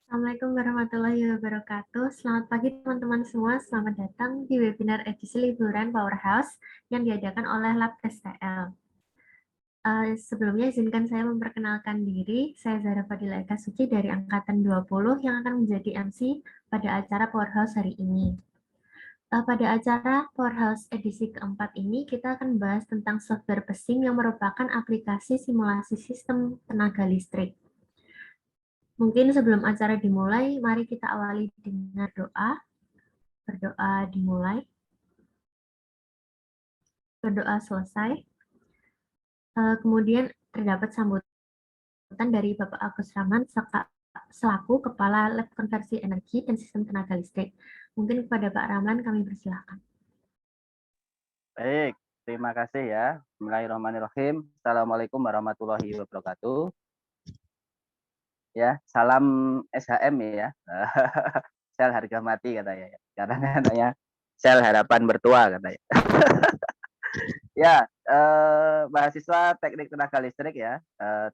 Assalamualaikum warahmatullahi wabarakatuh. Selamat pagi teman-teman semua. Selamat datang di webinar edisi liburan Powerhouse yang diadakan oleh Lab STL. Sebelumnya izinkan saya memperkenalkan diri. Saya Zahra Fadila Eka Suci dari Angkatan 20 yang akan menjadi MC pada acara Powerhouse hari ini. Pada acara Powerhouse edisi keempat ini, kita akan membahas tentang software PESIM yang merupakan aplikasi simulasi sistem tenaga listrik. Mungkin sebelum acara dimulai, mari kita awali dengan doa. Berdoa dimulai. Berdoa selesai. Kemudian terdapat sambutan dari Bapak Agus Rahman selaku Kepala Lab Konversi Energi dan Sistem Tenaga Listrik. Mungkin kepada Pak Rahman kami persilahkan. Baik, terima kasih ya. Bismillahirrahmanirrahim. Assalamualaikum warahmatullahi wabarakatuh. Ya, salam SHM ya. Sel harga mati katanya ya. Karena katanya sel harapan bertua katanya. Ya, mahasiswa Teknik Tenaga Listrik ya.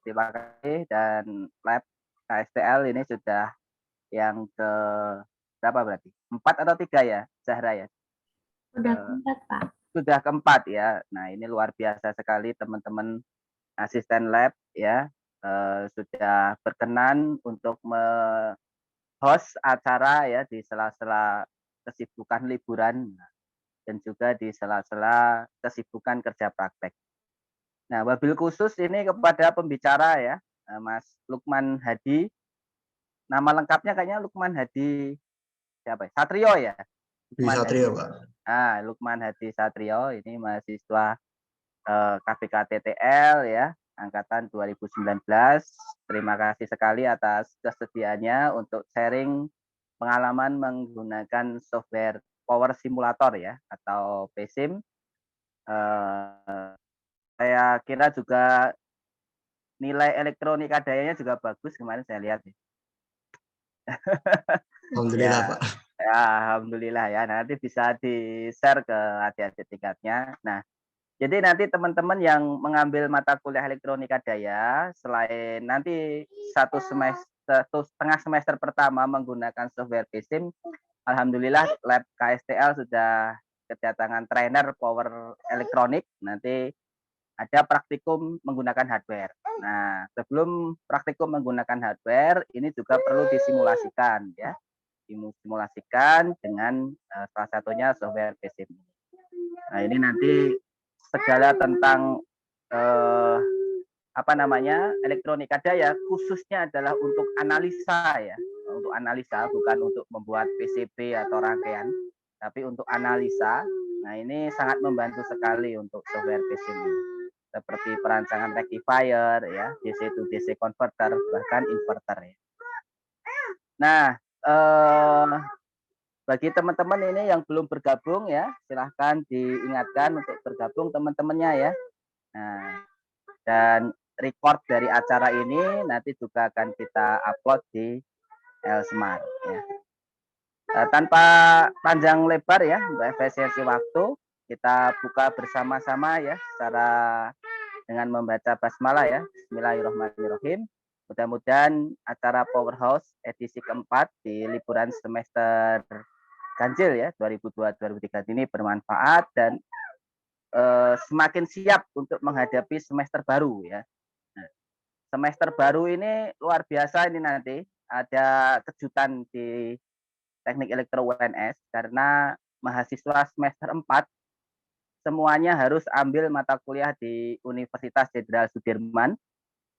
Terima kasih dan Lab KSTL ini sudah yang ke berapa berarti? 4 atau 3 ya, Zahra ya? Sudah keempat, Pak. Sudah keempat ya. Nah, ini luar biasa sekali teman-teman asisten lab ya. Sudah berkenan untuk host acara ya di sela-sela kesibukan liburan dan juga di sela-sela kesibukan kerja praktek. Nah, wabil khusus ini kepada pembicara ya, Mas Lukman Hadi. Nama lengkapnya kayaknya Lukman Hadi siapa ya? Satrio ya? Lukman Satrio, Pak. Lukman Hadi Satrio ini mahasiswa KPK-TTL ya, angkatan 2019. Terima kasih sekali atas kesediaannya untuk sharing pengalaman menggunakan software Power Simulator ya, atau PSIM. Saya kira juga nilai elektronika dayanya juga bagus kemarin saya lihat. Alhamdulillah, ya, Pak. Ya, alhamdulillah ya. Nanti bisa di-share ke adik-adik tingkatnya. Nah, jadi nanti teman-teman yang mengambil mata kuliah elektronika daya, selain nanti 1,5 semester pertama menggunakan software PSIM, alhamdulillah Lab KSTL sudah kedatangan trainer power elektronik. Nanti ada praktikum menggunakan hardware. Nah, sebelum praktikum menggunakan hardware, ini juga perlu disimulasikan ya. Disimulasikan dengan salah satunya software PSIM. Nah, ini nanti segala tentang elektronika daya khususnya adalah untuk analisa ya, untuk analisa, bukan untuk membuat PCB atau rangkaian, tapi untuk analisa. Nah, ini sangat membantu sekali untuk software PSIM ini, seperti perancangan rectifier ya, DC to DC converter, bahkan inverter ya. Nah, bagi teman-teman ini yang belum bergabung ya, silahkan diingatkan untuk bergabung teman-temannya ya. Nah, dan record dari acara ini nanti juga akan kita upload di Elsmart ya. Tanpa panjang lebar ya, untuk efisiensi waktu, kita buka bersama-sama ya, secara dengan membaca basmalah ya. Bismillahirrahmanirrahim. Mudah-mudahan acara Powerhouse edisi keempat di liburan semester ganjil ya 2002-2003 ini bermanfaat dan semakin siap untuk menghadapi semester baru ya. Nah, semester baru ini luar biasa, ini nanti ada kejutan di Teknik Elektro UNS karena mahasiswa semester 4 semuanya harus ambil mata kuliah di Universitas Jenderal Sudirman.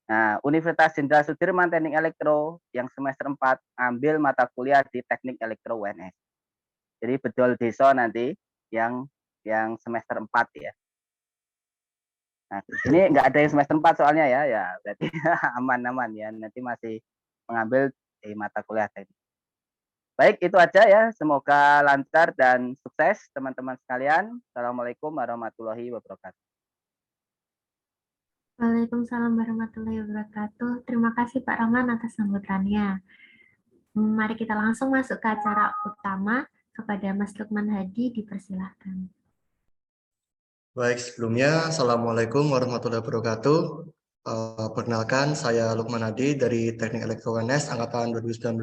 Nah, Universitas Jenderal Sudirman Teknik Elektro yang semester 4 ambil mata kuliah di Teknik Elektro UNS. Jadi bedol desa nanti yang semester 4 ya. Nah, ini nggak ada yang semester 4 soalnya ya berarti aman-aman ya, nanti masih mengambil di mata kuliah teknik. Baik, itu aja ya, semoga lancar dan sukses teman-teman sekalian. Assalamualaikum warahmatullahi wabarakatuh. Waalaikumsalam warahmatullahi wabarakatuh. Terima kasih Pak Rahman atas sambutannya. Mari kita langsung masuk ke acara utama. Kepada Mas Lukman Hadi, dipersilahkan. Baik, sebelumnya Assalamualaikum warahmatullahi wabarakatuh. Perkenalkan, saya Lukman Hadi dari Teknik Elektro UNS Angkatan 2019.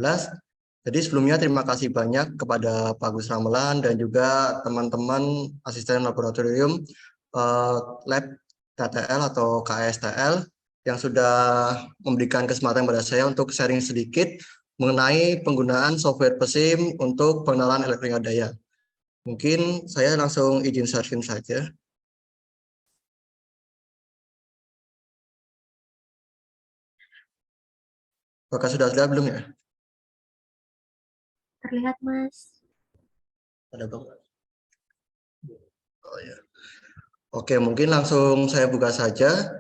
Jadi sebelumnya terima kasih banyak kepada Pak Gus Ramelan dan juga teman-teman asisten laboratorium Lab KTL atau KSTL yang sudah memberikan kesempatan pada saya untuk sharing sedikit mengenai penggunaan software PESIM untuk pengenalan elektronika daya. Mungkin saya langsung izin sharing saja. Apakah sudah belum ya? Terlihat, Mas. Ada Bang? Oh ya. Oke, mungkin langsung saya buka saja.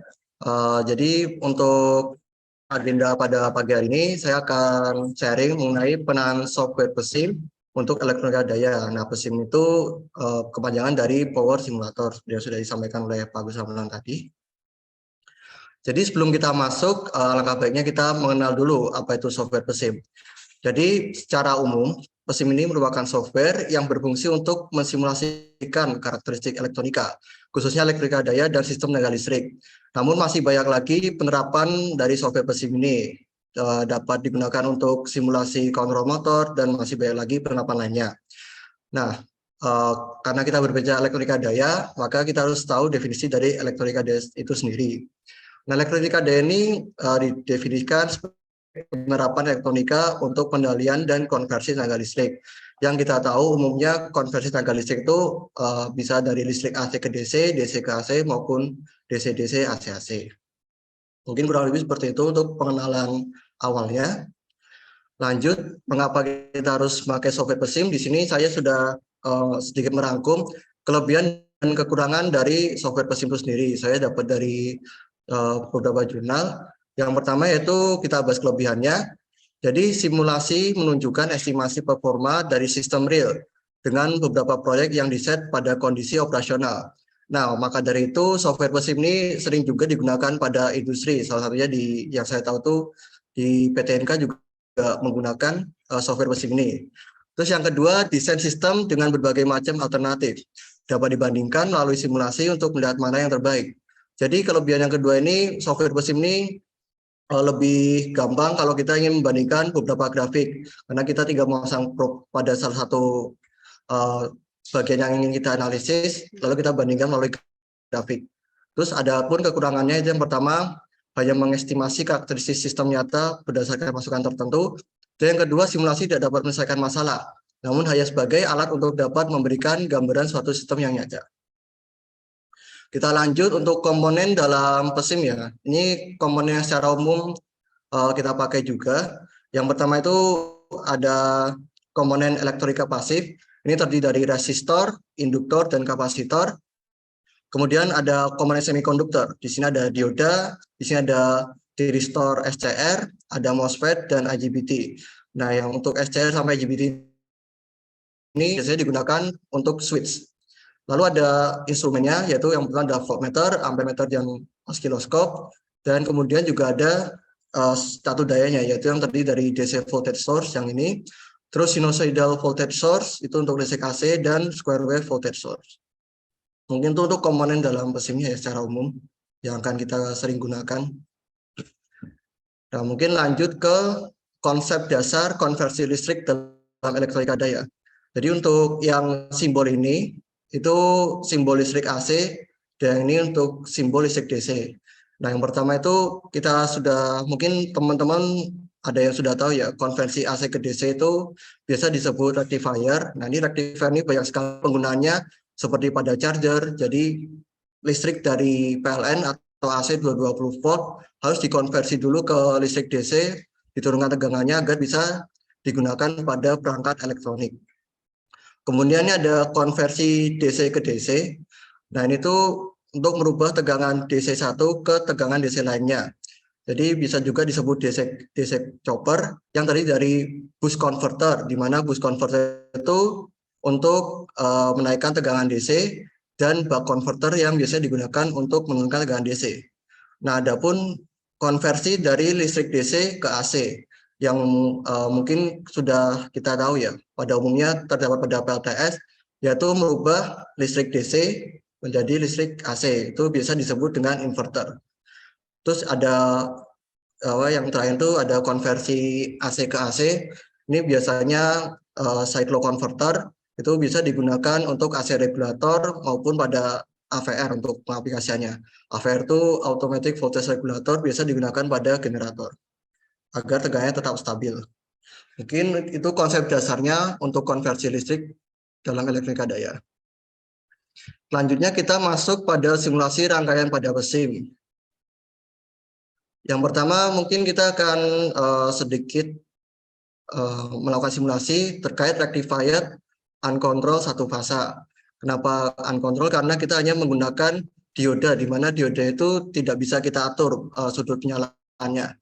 Jadi untuk agenda pada pagi hari ini, saya akan sharing mengenai pengenalan software PESIM untuk elektronika daya. Nah, PESIM itu kepanjangan dari Power Simulator, yang sudah disampaikan oleh Pak Gus Ramelan tadi. Jadi sebelum kita masuk, langkah baiknya kita mengenal dulu apa itu software PESIM. Jadi secara umum, PESIM ini merupakan software yang berfungsi untuk mensimulasikan karakteristik elektronika, khususnya elektronika daya dan sistem tenaga listrik. Namun masih banyak lagi penerapan dari software PESIM ini, dapat digunakan untuk simulasi kontrol motor dan masih banyak lagi penerapan lainnya. Nah, karena kita berbicara elektronika daya, maka kita harus tahu definisi dari elektronika daya itu sendiri. Nah, elektronika daya ini didefinisikan sebagai penerapan elektronika untuk pendalian dan konversi tenaga listrik. Yang kita tahu umumnya konversi tenaga listrik itu bisa dari listrik AC ke DC, DC ke AC maupun DC-DC AC-AC. Mungkin kurang lebih seperti itu untuk pengenalan awalnya. Lanjut, mengapa kita harus memakai software PESIM? Di sini saya sudah sedikit merangkum kelebihan dan kekurangan dari software PESIM itu sendiri. Saya dapat dari beberapa jurnal. Yang pertama yaitu kita bahas kelebihannya. Jadi simulasi menunjukkan estimasi performa dari sistem real dengan beberapa proyek yang diset pada kondisi operasional. Nah, maka dari itu software PESIM ini sering juga digunakan pada industri. Salah satunya di yang saya tahu tuh di PTNK juga menggunakan software PESIM ini. Terus yang kedua, desain sistem dengan berbagai macam alternatif dapat dibandingkan melalui simulasi untuk melihat mana yang terbaik. Jadi kelebihan yang kedua ini, software PESIM ini lebih gampang kalau kita ingin membandingkan beberapa grafik, karena kita tinggal memasang probe pada salah satu bagian yang ingin kita analisis, lalu kita bandingkan melalui grafik. Terus ada pun kekurangannya, itu yang pertama, hanya mengestimasi karakteristik sistem nyata berdasarkan masukan tertentu, dan yang kedua, simulasi tidak dapat menyelesaikan masalah, namun hanya sebagai alat untuk dapat memberikan gambaran suatu sistem yang nyata. Kita lanjut untuk komponen dalam PESIM ya. Ini komponen yang secara umum kita pakai juga. Yang pertama itu ada komponen elektronika pasif. Ini terdiri dari resistor, induktor, dan kapasitor. Kemudian ada komponen semikonduktor. Di sini ada dioda, di sini ada thyristor SCR, ada MOSFET, dan IGBT. Nah, yang untuk SCR sampai IGBT ini biasanya digunakan untuk switch. Lalu ada instrumennya, yaitu yang pertama ada voltmeter, ampermeter, dan oskiloscope, dan kemudian juga ada satu dayanya, yaitu yang terdiri dari DC voltage source yang ini, terus sinusoidal voltage source itu untuk listrik AC, dan square wave voltage source. Mungkin itu untuk komponen dalam PESIM-nya ya secara umum yang akan kita sering gunakan. Nah, mungkin lanjut ke konsep dasar konversi listrik dalam elektronika daya. Jadi untuk yang simbol ini itu simbol listrik AC dan ini untuk simbol listrik DC. Nah, yang pertama itu kita sudah mungkin teman-teman ada yang sudah tahu ya, konversi AC ke DC itu biasa disebut rectifier. Nah, ini rectifier ini banyak sekali penggunaannya seperti pada charger. Jadi listrik dari PLN atau AC 220 volt harus dikonversi dulu ke listrik DC, diturunkan tegangannya agar bisa digunakan pada perangkat elektronik. Kemudian ada konversi DC ke DC. Nah, ini tuh untuk merubah tegangan DC1 ke tegangan DC lainnya. Jadi bisa juga disebut DC chopper yang tadi dari boost converter, di mana boost converter itu untuk menaikkan tegangan DC dan buck converter yang biasanya digunakan untuk menurunkan tegangan DC. Nah, adapun konversi dari listrik DC ke AC yang mungkin sudah kita tahu ya, pada umumnya terdapat pada PLTS, yaitu merubah listrik DC menjadi listrik AC. Itu biasa disebut dengan inverter. Terus ada yang terakhir itu ada konversi AC ke AC. Ini biasanya cyclo converter itu bisa digunakan untuk AC regulator maupun pada AVR untuk pengaplikasiannya. AVR itu automatic voltage regulator, biasa digunakan pada generator agar tegangannya tetap stabil. Mungkin itu konsep dasarnya untuk konversi listrik dalam elektronika daya. Selanjutnya kita masuk pada simulasi rangkaian pada mesin. Yang pertama mungkin kita akan sedikit melakukan simulasi terkait rectifier uncontrol satu fasa. Kenapa uncontrol? Karena kita hanya menggunakan dioda, di mana dioda itu tidak bisa kita atur sudut penyalaannya.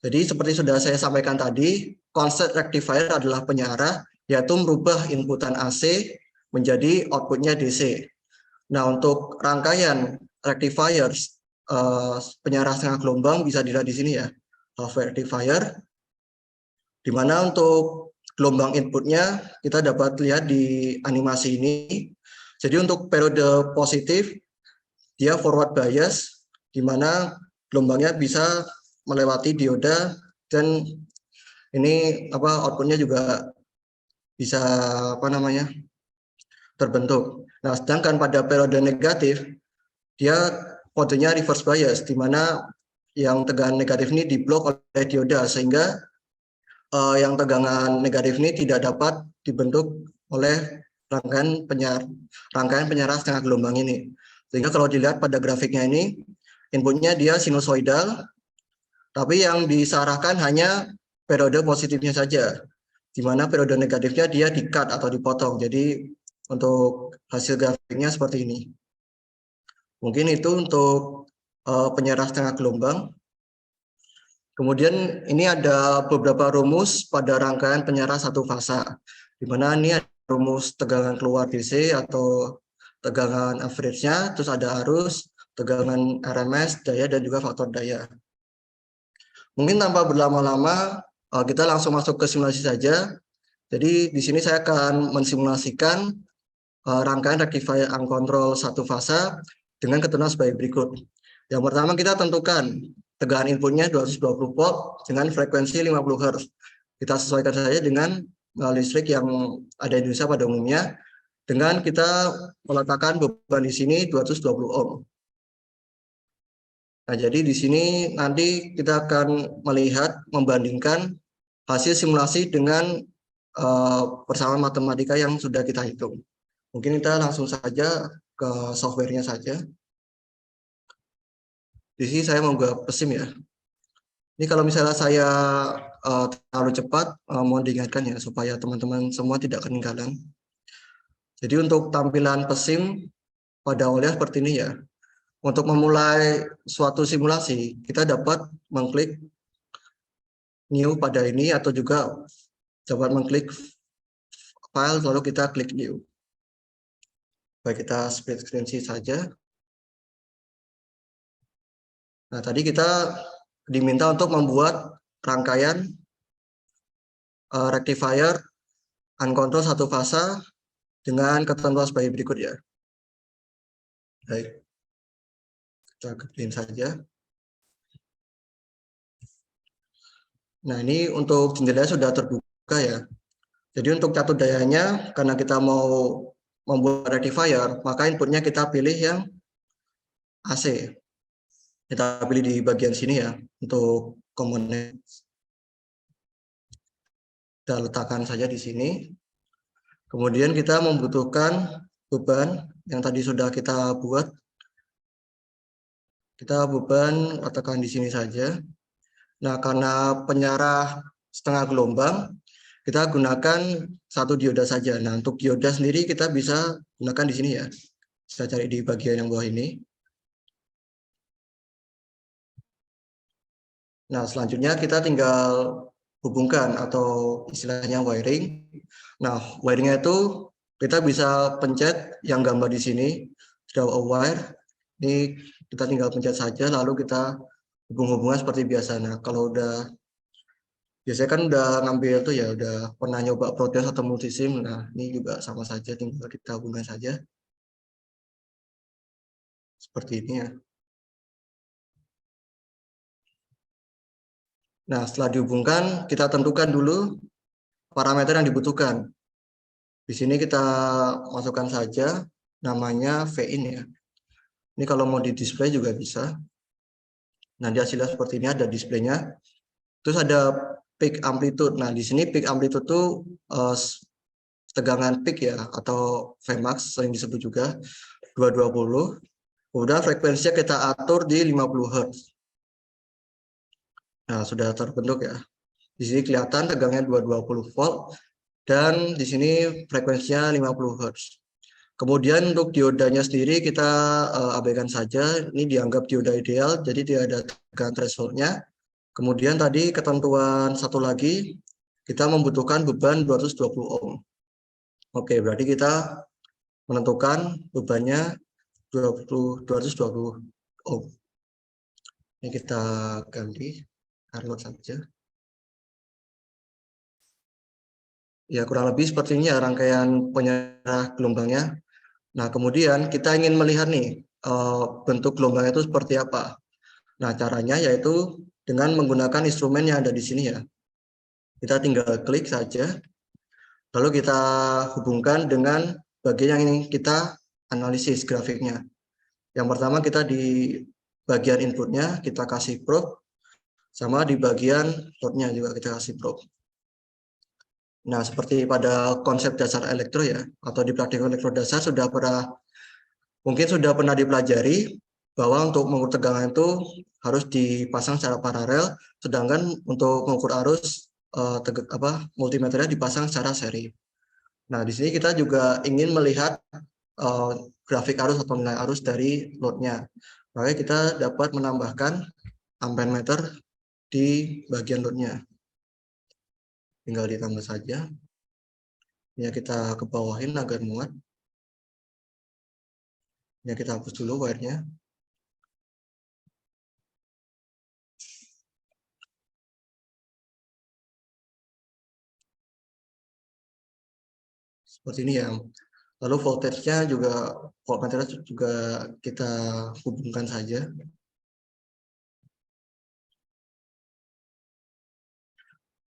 Jadi seperti sudah saya sampaikan tadi, konsep rectifier adalah penyiarah, yaitu merubah inputan AC menjadi outputnya DC. Nah, untuk rangkaian rectifiers penyiarah setengah gelombang bisa dilihat di sini ya, half rectifier, di mana untuk gelombang inputnya kita dapat lihat di animasi ini. Jadi untuk periode positif dia forward bias, di mana gelombangnya bisa melewati dioda dan ini outputnya juga bisa terbentuk. Nah, sedangkan pada periode negatif dia kodenya reverse bias, di mana yang tegangan negatif ini diblok oleh dioda sehingga yang tegangan negatif ini tidak dapat dibentuk oleh rangkaian penyarah setengah gelombang ini. Sehingga kalau dilihat pada grafiknya ini, inputnya dia sinusoidal, tapi yang disarahkan hanya periode positifnya saja, di mana periode negatifnya dia di-cut atau dipotong. Jadi untuk hasil grafiknya seperti ini. Mungkin itu untuk penyarah setengah gelombang. Kemudian ini ada beberapa rumus pada rangkaian penyarah satu fasa, di mana ini ada rumus tegangan keluar DC atau tegangan average-nya, terus ada arus, tegangan RMS, daya, dan juga faktor daya. Mungkin tanpa berlama-lama, kita langsung masuk ke simulasi saja. Jadi di sini saya akan mensimulasikan rangkaian rectifier uncontrol satu fasa dengan ketentuan sebagai berikut. Yang pertama kita tentukan tegangan inputnya 220 volt dengan frekuensi 50 Hz. Kita sesuaikan saja dengan listrik yang ada di Indonesia pada umumnya, dengan kita meletakkan beban di sini 220 ohm. Nah, jadi di sini nanti kita akan melihat, membandingkan hasil simulasi dengan persamaan matematika yang sudah kita hitung. Mungkin kita langsung saja ke softwarenya saja. Di sini saya membuat pesim ya. Ini kalau misalnya saya terlalu cepat, mohon diingatkan ya supaya teman-teman semua tidak ketinggalan. Jadi untuk tampilan pesim pada awalnya seperti ini ya. Untuk memulai suatu simulasi, kita dapat mengklik new pada ini atau juga dapat mengklik file lalu kita klik new. Baik, kita split screen saja. Nah, tadi kita diminta untuk membuat rangkaian rectifier uncontrol satu fasa dengan ketentuan sebagai berikut ya. Baik, kita ketik saja. Nah, ini untuk jendelanya sudah terbuka ya. Jadi untuk catur dayanya, karena kita mau membuat rectifier, maka inputnya kita pilih yang AC. Kita pilih di bagian sini ya, untuk komponen. Kita letakkan saja di sini. Kemudian kita membutuhkan beban yang tadi sudah kita buat. Kita beban letakkan di sini saja. Nah, karena penyarah setengah gelombang, kita gunakan satu dioda saja. Nah, untuk dioda sendiri kita bisa gunakan di sini ya. Kita cari di bagian yang bawah ini. Nah, selanjutnya kita tinggal hubungkan atau istilahnya wiring. Nah, wiringnya itu kita bisa pencet yang gambar di sini, draw a wire. Ini kita tinggal pencet saja, lalu kita hubung-hubungan seperti biasa. Nah, kalau udah biasanya kan udah ngambil tuh ya, udah pernah nyoba protes atau multisim. Nah, ini juga sama saja, tinggal kita hubungkan saja. Seperti ini ya. Nah, setelah dihubungkan, kita tentukan dulu parameter yang dibutuhkan. Di sini kita masukkan saja namanya VIN ya. Ini kalau mau di display juga bisa. Nanti hasilnya seperti ini, ada displaynya. Terus ada peak amplitude. Nah, di sini peak amplitude itu tegangan peak ya, atau Vmax sering disebut juga 220. Kemudian frekuensinya kita atur di 50 Hz. Nah, sudah terbentuk ya. Di sini kelihatan tegangnya 220 volt dan di sini frekuensinya 50 Hz. Kemudian untuk diodanya sendiri kita abaikan saja. Ini dianggap dioda ideal, jadi tidak ada tegangan thresholdnya. Kemudian tadi ketentuan satu lagi, kita membutuhkan beban 220 ohm. Oke, berarti kita menentukan bebannya 220 ohm. Ini kita ganti load saja. Ya, kurang lebih seperti ini ya rangkaian penyerah gelombangnya. Nah, kemudian kita ingin melihat nih bentuk gelombangnya itu seperti apa. Nah, caranya yaitu dengan menggunakan instrumen yang ada di sini ya. Kita tinggal klik saja, lalu kita hubungkan dengan bagian yang ingin kita analisis grafiknya. Yang pertama kita di bagian inputnya kita kasih probe, sama di bagian loadnya juga kita kasih probe. Nah, seperti pada konsep dasar elektro ya, atau di praktik elektro dasar mungkin sudah pernah dipelajari bahwa untuk mengukur tegangan itu harus dipasang secara paralel, sedangkan untuk mengukur arus multimeternya dipasang secara seri. Nah, di sini kita juga ingin melihat grafik arus atau nilai arus dari loadnya. Makanya kita dapat menambahkan ampere meter di bagian loadnya. Tinggal ditambah saja. Ya, kita ke bawahin agar muat. Ya, kita hapus dulu wire-nya. Seperti ini ya. Lalu voltage-nya juga, voltmeter juga kita hubungkan saja.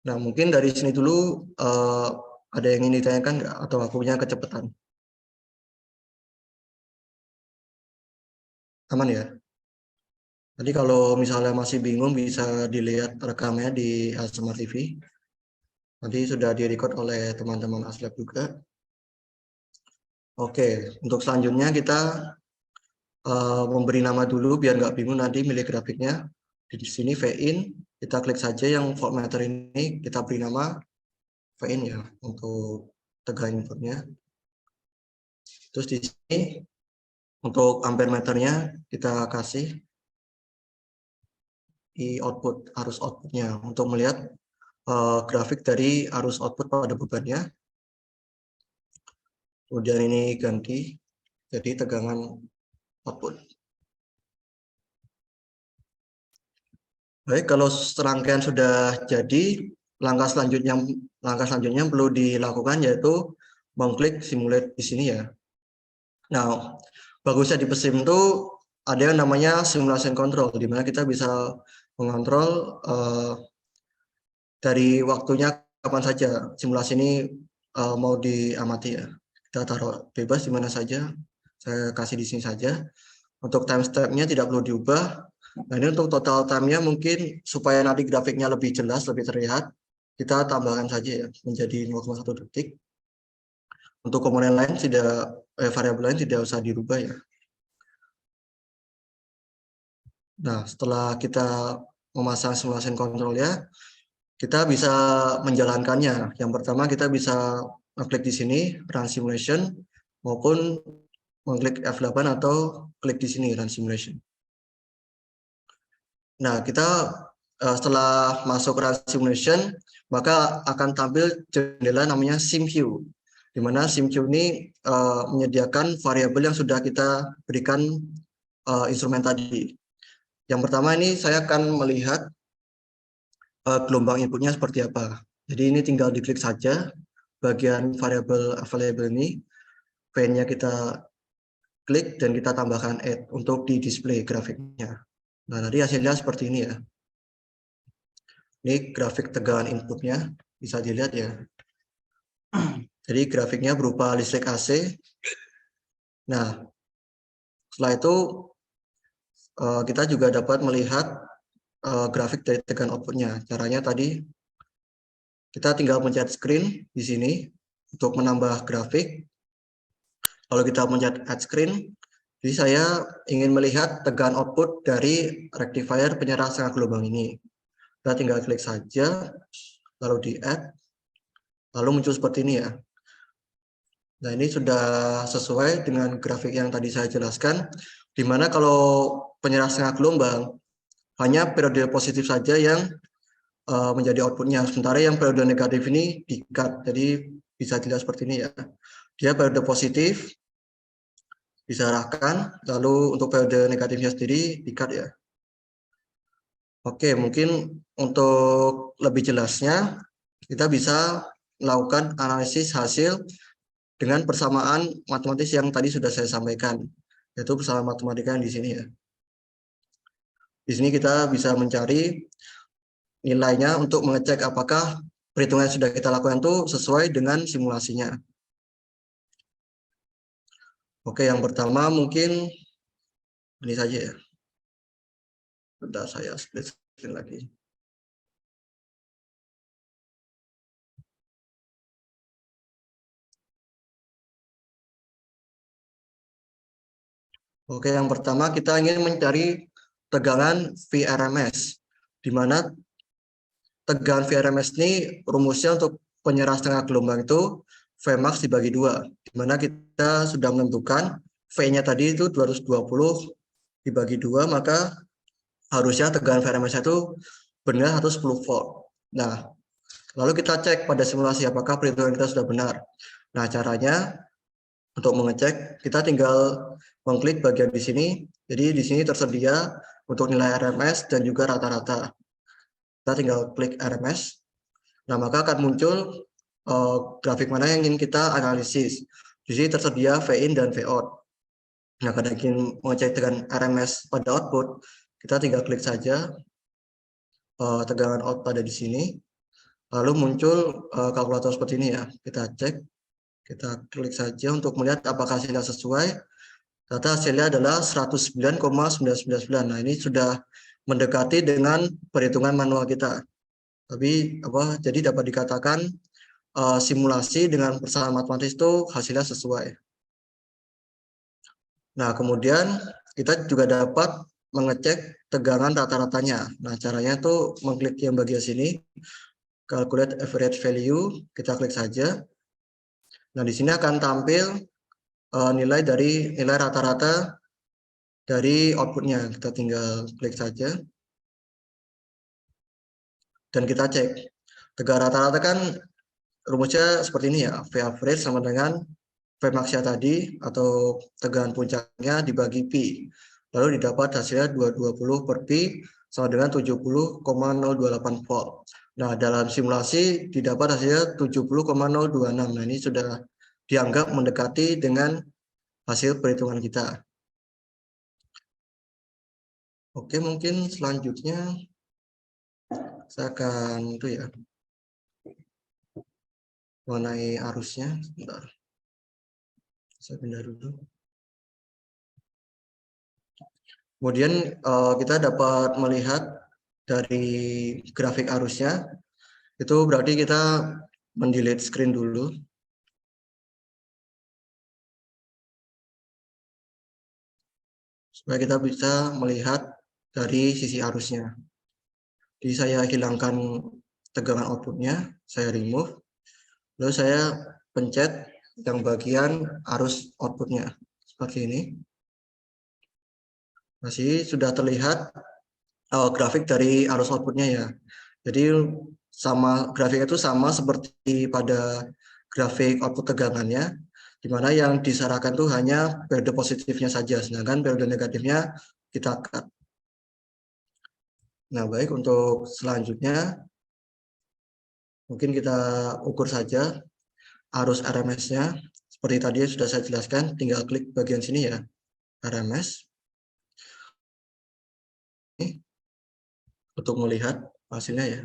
Nah, mungkin dari sini dulu ada yang ingin ditanyakan nggak? Atau aku punya kecepatan? Aman ya? Jadi kalau misalnya masih bingung bisa dilihat rekamnya di Smart TV. Nanti sudah direcord oleh teman-teman Aslab juga. Oke, untuk selanjutnya kita memberi nama dulu biar nggak bingung nanti milih grafiknya. Di sini VIN, kita klik saja yang voltmeter ini, kita beri nama VIN ya untuk tegangan inputnya. Terus di sini untuk ampere meternya kita kasih di output, arus outputnya untuk melihat grafik dari arus output pada bebannya. Kemudian ini ganti jadi tegangan output. Baik, kalau serangkaian sudah jadi, langkah selanjutnya perlu dilakukan yaitu mengklik simulate di sini ya. Nah, bagusnya di PESIM itu ada yang namanya simulation control, di mana kita bisa mengontrol dari waktunya kapan saja simulasi ini mau diamati ya. Kita taruh bebas di mana saja, saya kasih di sini saja. Untuk time step-nya tidak perlu diubah. Nah, ini untuk total time-nya mungkin supaya nanti grafiknya lebih jelas, lebih terlihat, kita tambahkan saja ya menjadi 0,1 detik. Untuk komponen lain variabel lain tidak usah dirubah ya. Nah, setelah kita memasang simulation control ya, kita bisa menjalankannya. Yang pertama kita bisa klik di sini run simulation maupun mengklik F8 atau klik di sini run simulation. Nah, kita setelah masuk run simulation, maka akan tampil jendela namanya SimView, di mana SimView ini menyediakan variabel yang sudah kita berikan instrumen tadi. Yang pertama ini saya akan melihat gelombang inputnya seperti apa. Jadi ini tinggal diklik saja bagian variabel available ini, V-nya kita klik dan kita tambahkan add untuk di display grafiknya. Nah, nanti hasilnya seperti ini ya. Ini grafik tegangan inputnya, bisa dilihat ya. Jadi grafiknya berupa listrik AC. Nah, setelah itu kita juga dapat melihat grafik dari tegangan outputnya. Caranya tadi kita tinggal pencet screen di sini untuk menambah grafik. Kalau kita pencet add screen, jadi saya ingin melihat tegangan output dari rectifier penyerap setengah gelombang ini. Kita tinggal klik saja, lalu di add, lalu muncul seperti ini ya. Nah, ini sudah sesuai dengan grafik yang tadi saya jelaskan, di mana kalau penyerap setengah gelombang, hanya periode positif saja yang menjadi outputnya, sementara yang periode negatif ini di-cut. Jadi bisa dilihat seperti ini ya. Dia periode positif, diarahkan, lalu untuk periode negatifnya sendiri di-cut ya. Oke, mungkin untuk lebih jelasnya, kita bisa melakukan analisis hasil dengan persamaan matematis yang tadi sudah saya sampaikan, yaitu persamaan matematika yang di sini ya. Di sini kita bisa mencari nilainya untuk mengecek apakah perhitungan yang sudah kita lakukan itu sesuai dengan simulasinya. Oke, yang pertama mungkin ini saja ya. Sudah saya split screen lagi. Oke, yang pertama kita ingin mencari tegangan VRMS, di mana tegangan VRMS ini rumusnya untuk penyerap setengah gelombang itu Vmax dibagi 2, di mana kita sudah menentukan V-nya tadi itu 220 dibagi 2, maka harusnya tegangan VRMS itu benar 110 volt. Nah, lalu kita cek pada simulasi apakah perhitungan kita sudah benar. Nah, caranya untuk mengecek, kita tinggal mengklik bagian di sini. Jadi di sini tersedia untuk nilai RMS dan juga rata-rata. Kita tinggal klik RMS. Nah, maka akan muncul grafik mana yang ingin kita analisis. Di sini tersedia V-in dan V-out. Nah, kalau ingin mengecek dengan RMS pada output, kita tinggal klik saja tegangan out pada di sini. Lalu muncul kalkulator seperti ini ya. Kita cek, kita klik saja untuk melihat apakah hasilnya sesuai. Data hasilnya adalah 109,999. Nah, ini sudah mendekati dengan perhitungan manual kita. Tapi jadi dapat dikatakan simulasi dengan persamaan matematis itu hasilnya sesuai. Nah, kemudian kita juga dapat mengecek tegangan rata-ratanya. Nah, caranya itu mengklik yang bagian sini, calculate average value, kita klik saja. Nah, di sini akan tampil nilai rata-rata dari outputnya. Kita tinggal klik saja dan kita cek. Tegangan rata-rata kan rumusnya seperti ini ya, V average sama dengan Vmax-nya tadi atau tegangan puncaknya dibagi Pi. Lalu didapat hasilnya 220 per Pi sama dengan 70,028 volt. Nah, dalam simulasi didapat hasilnya 70,026. Nah, ini sudah dianggap mendekati dengan hasil perhitungan kita. Oke, mungkin selanjutnya saya akan mengenai arusnya. Sebentar. Saya pindah dulu. Kemudian kita dapat melihat dari grafik arusnya, itu berarti kita mendelete screen dulu. Supaya kita bisa melihat dari sisi arusnya. Jadi saya hilangkan tegangan outputnya, saya remove, lalu saya pencet yang bagian arus outputnya, seperti ini. Masih sudah terlihat grafik dari arus outputnya ya. Jadi grafiknya itu sama seperti pada grafik output tegangannya, di mana yang disarankan itu hanya periode positifnya saja, sedangkan periode negatifnya kita cut. Nah, baik, untuk selanjutnya mungkin kita ukur saja arus RMS-nya. Seperti tadi sudah saya jelaskan, tinggal klik bagian sini ya, RMS. Ini untuk melihat hasilnya ya.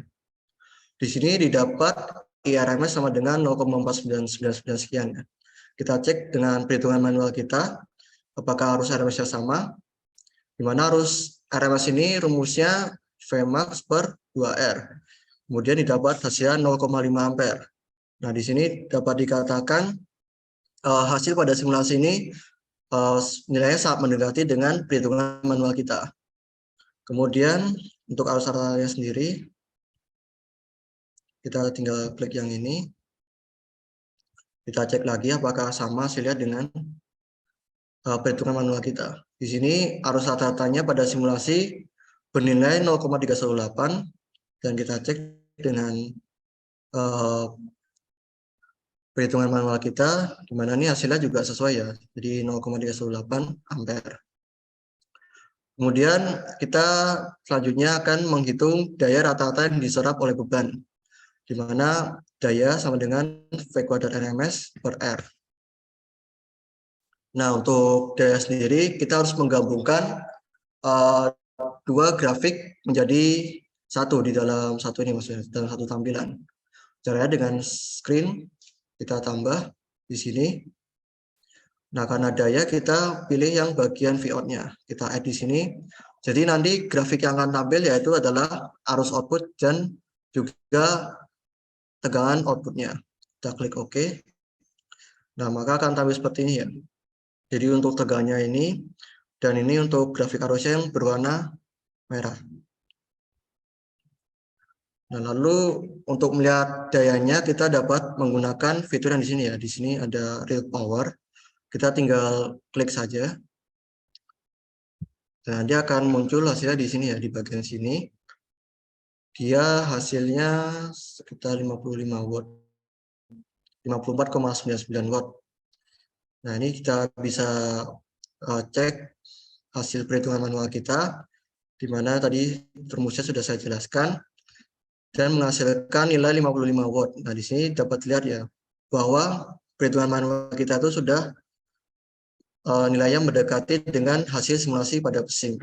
Di sini didapat IRMS sama dengan 0,4999 sekian. Kita cek dengan perhitungan manual kita, apakah arus RMS-nya sama, di mana arus RMS ini rumusnya Vmax per 2R. Kemudian didapat hasilnya 0,5 ampere. Nah, di sini dapat dikatakan hasil pada simulasi ini nilainya sangat mendekati dengan perhitungan manual kita. Kemudian untuk arus RL-nya sendiri, kita tinggal klik yang ini. Kita cek lagi apakah sama hasilnya dengan perhitungan manual kita. Di sini arus rata-ratanya pada simulasi bernilai 0,318 dan kita cek dengan perhitungan manual kita, di mana ini hasilnya juga sesuai ya, jadi 0,318 ampere. Kemudian kita selanjutnya akan menghitung daya rata-rata yang diserap oleh beban, di mana daya sama dengan V kuadrat RMS per R. Nah, untuk daya sendiri kita harus menggabungkan dua grafik menjadi satu di dalam satu ini, maksudnya dalam satu tampilan. Caranya dengan screen kita tambah di sini. Nah, karena daya kita pilih yang bagian Vout-nya. Kita add di sini. Jadi nanti grafik yang akan tampil yaitu adalah arus output dan juga tegangan outputnya. Kita klik OK. Nah, maka akan tampil seperti ini ya. Jadi untuk tegangannya ini, dan ini untuk grafik arusnya yang berwarna merah. Nah, lalu untuk melihat dayanya kita dapat menggunakan fitur yang di sini ya. Di sini ada real power. Kita tinggal klik saja. Nah, dia akan muncul hasilnya di sini ya, di bagian sini. Dia hasilnya sekitar 55 watt. 54,99 watt. Nah, ini kita bisa cek hasil perhitungan manual kita, di mana tadi rumusnya sudah saya jelaskan, dan menghasilkan nilai 55 watt. Nah, di sini dapat lihat ya, bahwa perhitungan manual kita itu sudah nilainya mendekati dengan hasil simulasi pada mesin.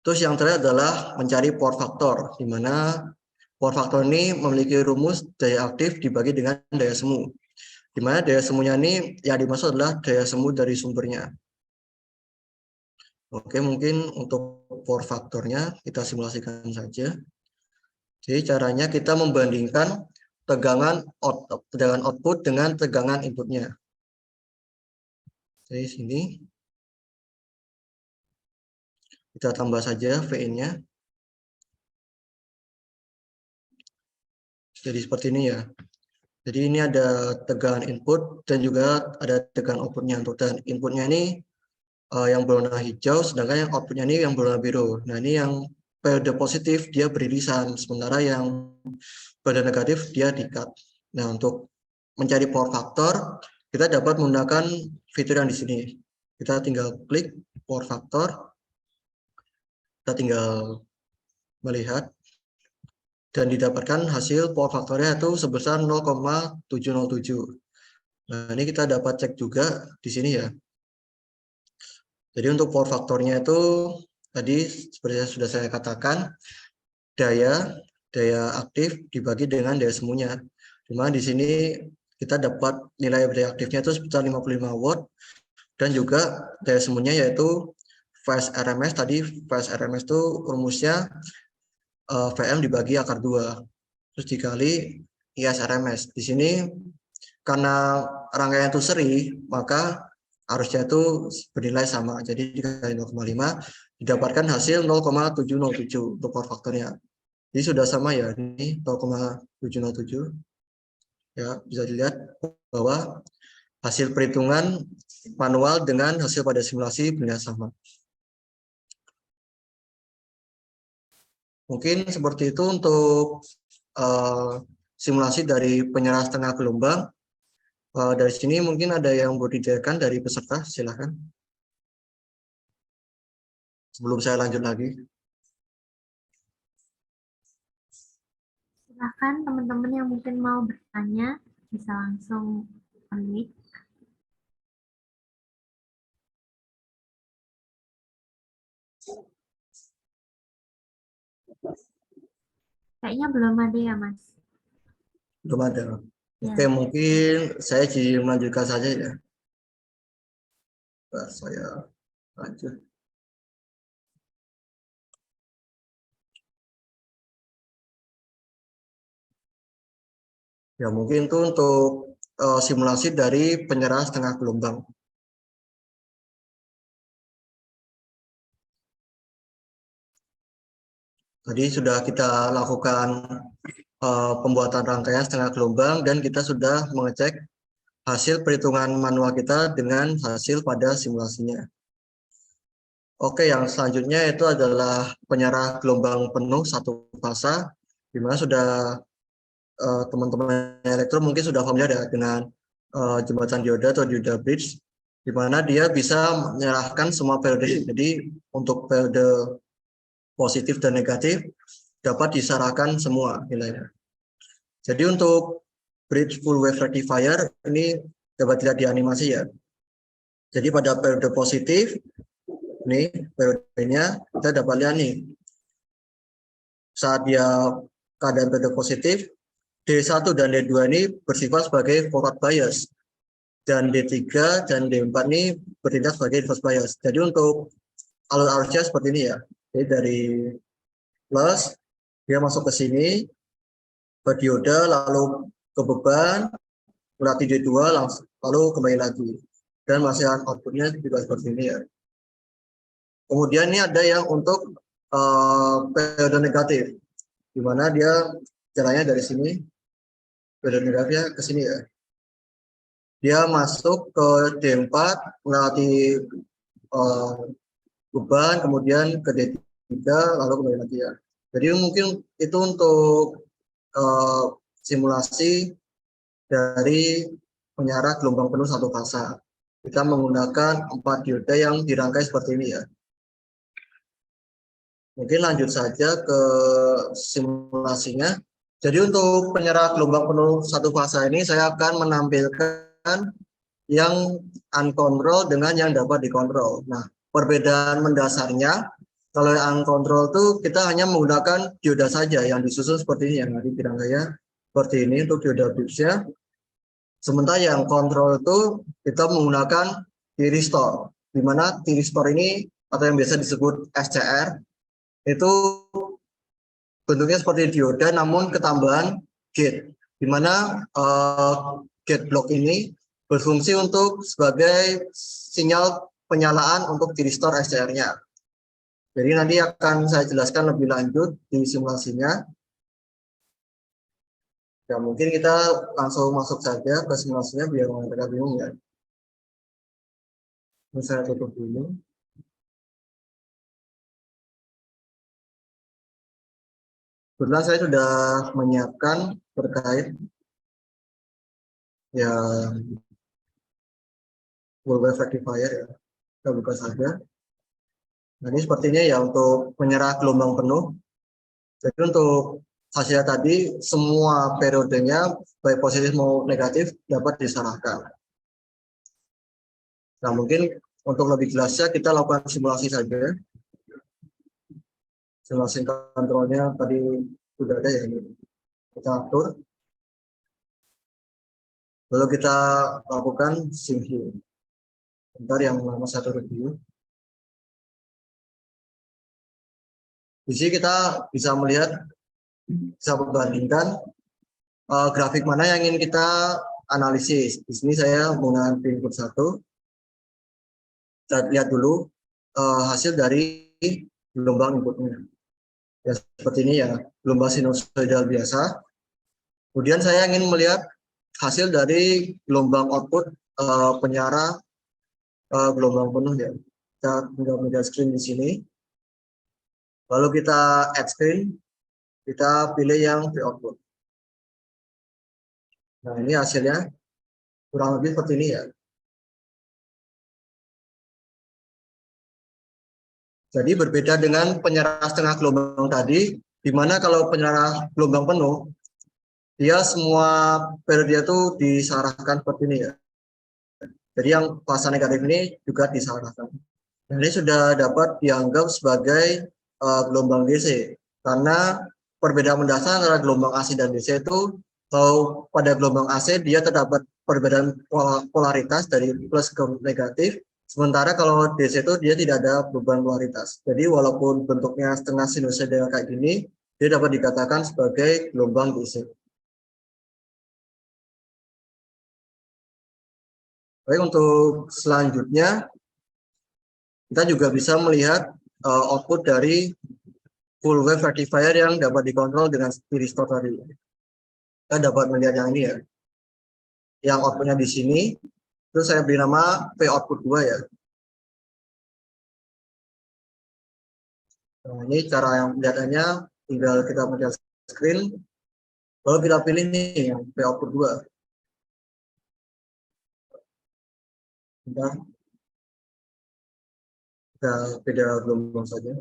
Terus yang terakhir adalah mencari power factor, di mana power factor ini memiliki rumus daya aktif dibagi dengan daya semu. Di mana daya semunya ini yang dimaksud adalah daya semu dari sumbernya. Oke, mungkin untuk power factornya kita simulasikan saja. Jadi caranya kita membandingkan tegangan output dengan tegangan inputnya. Jadi sini kita tambah saja Vin-nya. Jadi seperti ini ya. Jadi ini ada tegangan input dan juga ada tegangan outputnya. Untuk tegangan inputnya ini yang berwarna hijau, sedangkan yang outputnya ini yang berwarna biru. Nah, ini yang periode positif dia beririsan, sementara yang pada negatif dia di-cut. Nah, untuk mencari power factor, kita dapat menggunakan fitur yang di sini. Kita tinggal klik power factor, kita tinggal melihat, dan didapatkan hasil power factornya itu sebesar 0,707. Nah, ini kita dapat cek juga di sini ya. Jadi untuk power factornya itu tadi seperti yang sudah saya katakan, daya aktif dibagi dengan daya semuanya. Dimana di sini kita dapat nilai daya aktifnya itu sebesar 55 watt dan juga daya semuanya yaitu phase RMS. Tadi phase RMS itu rumusnya VM dibagi akar 2 terus dikali IS RMS. Di sini karena rangkaian itu seri, maka arusnya itu bernilai sama. Jadi dikali 0,5 didapatkan hasil 0,707 untuk power factornya. Jadi sudah sama ya, ini 0,707. Ya, bisa dilihat bahwa hasil perhitungan manual dengan hasil pada simulasi benar sama. Mungkin seperti itu untuk simulasi dari penyerahan setengah gelombang. Dari sini mungkin ada yang mau ditanyakan dari peserta, silakan. Sebelum saya lanjut lagi. Silakan teman-teman yang mungkin mau bertanya, bisa langsung unmute. Kayaknya belum ada ya, Mas. Belum ada. Ya. Oke, mungkin saya melanjutkan saja ya. Nah, saya lanjut. Ya, mungkin itu untuk simulasi dari penyerahan setengah gelombang. Tadi sudah kita lakukan pembuatan rangkaian setengah gelombang dan kita sudah mengecek hasil perhitungan manual kita dengan hasil pada simulasinya. Oke, yang selanjutnya itu adalah penyerah gelombang penuh satu fasa, di mana sudah teman-teman elektro mungkin sudah familiar ya dengan jembatan dioda atau dioda bridge, di mana dia bisa menyerahkan semua periode. Jadi untuk periode positif dan negatif dapat disarahkan semua nilainya. Jadi untuk bridge full wave rectifier ini dapat dilihat di animasi ya. Jadi pada periode positif, ini periodenya kita dapat lihat nih. Saat dia keadaan periode positif, D1 dan D2 ini bersifat sebagai forward bias. Dan D3 dan D4 ini bertindak sebagai reverse bias. Jadi untuk alur-alurnya seperti ini ya. Jadi dari plus, dia masuk ke sini, ke dioda, lalu ke beban, melewati D2, lalu kembali lagi. Dan masihan outputnya juga seperti ini ya. Kemudian ini ada yang untuk periode negatif, di mana dia jalannya dari sini, periode negatifnya ke sini ya. Dia masuk ke D4, melewati beban, kemudian ke D3, lalu kembali lagi ya. Jadi mungkin itu untuk simulasi dari penyarah gelombang penuh satu fasa. Kita menggunakan 4 dioda yang dirangkai seperti ini ya. Mungkin lanjut saja ke simulasinya. Jadi untuk penyerah gelombang penuh satu fasa ini saya akan menampilkan yang uncontrol dengan yang dapat dikontrol. Nah, perbedaan mendasarnya kalau yang uncontrol itu kita hanya menggunakan dioda saja yang disusun seperti ini yang tadi dirangkai seperti ini untuk dioda bridge-nya. Sementara yang kontrol itu kita menggunakan T-restore, di mana T-restore ini atau yang biasa disebut SCR itu bentuknya seperti dioda namun ketambahan gate, di mana gate block ini berfungsi untuk sebagai sinyal penyalaan untuk T-restore SCR-nya. Jadi nanti akan saya jelaskan lebih lanjut di simulasinya. Ya, mungkin kita langsung masuk saja ke simulasinya biar mereka bingung ya. Ini saya tutup dulu. Kebetulan saya sudah menyiapkan terkait ya full wave rectifier ya. Kita buka saja. Nah, ini sepertinya ya untuk menyerah gelombang penuh. Jadi untuk hasilnya tadi semua periodenya baik positif maupun negatif dapat disarahkan. Nah, mungkin untuk lebih jelasnya kita lakukan simulasi saja. Simulasi kontrolnya tadi sudah ada ya, ini kita atur. Lalu kita lakukan simulasi. Bentar yang lama satu review. Di sini kita bisa melihat, bisa membandingkan grafik mana yang ingin kita analisis. Di sini saya menggunakan input 1. Kita lihat dulu hasil dari gelombang inputnya. Ya, seperti ini ya, gelombang sinusoidal biasa. Kemudian saya ingin melihat hasil dari gelombang output penyarah gelombang penuh ya. Kita tinggal media screen di sini. Lalu kita add screen, kita pilih yang free output. Nah, ini hasilnya kurang lebih seperti ini ya. Jadi berbeda dengan penyerah setengah gelombang tadi, di mana kalau penyerah gelombang penuh, dia semua periode itu disarahkan seperti ini ya. Jadi yang fase negatif ini juga disarahkan. Nah, ini sudah dapat dianggap sebagai gelombang DC, karena perbedaan mendasar antara gelombang AC dan DC itu, kalau pada gelombang AC dia terdapat perbedaan polaritas dari plus ke negatif, sementara kalau DC itu dia tidak ada perubahan polaritas. Jadi walaupun bentuknya setengah sinusoidal kayak gini, dia dapat dikatakan sebagai gelombang DC. Baik, untuk selanjutnya kita juga bisa melihat output dari full wave rectifier yang dapat dikontrol dengan thyristor tadi. Kita dapat melihat yang ini ya, yang outputnya di sini. Terus saya beri nama V output 2 ya. Nah, ini cara yang kelihatannya, tinggal kita pencet screen, lalu kita pilih nih yang V output 2. Kita beda gelombang saja.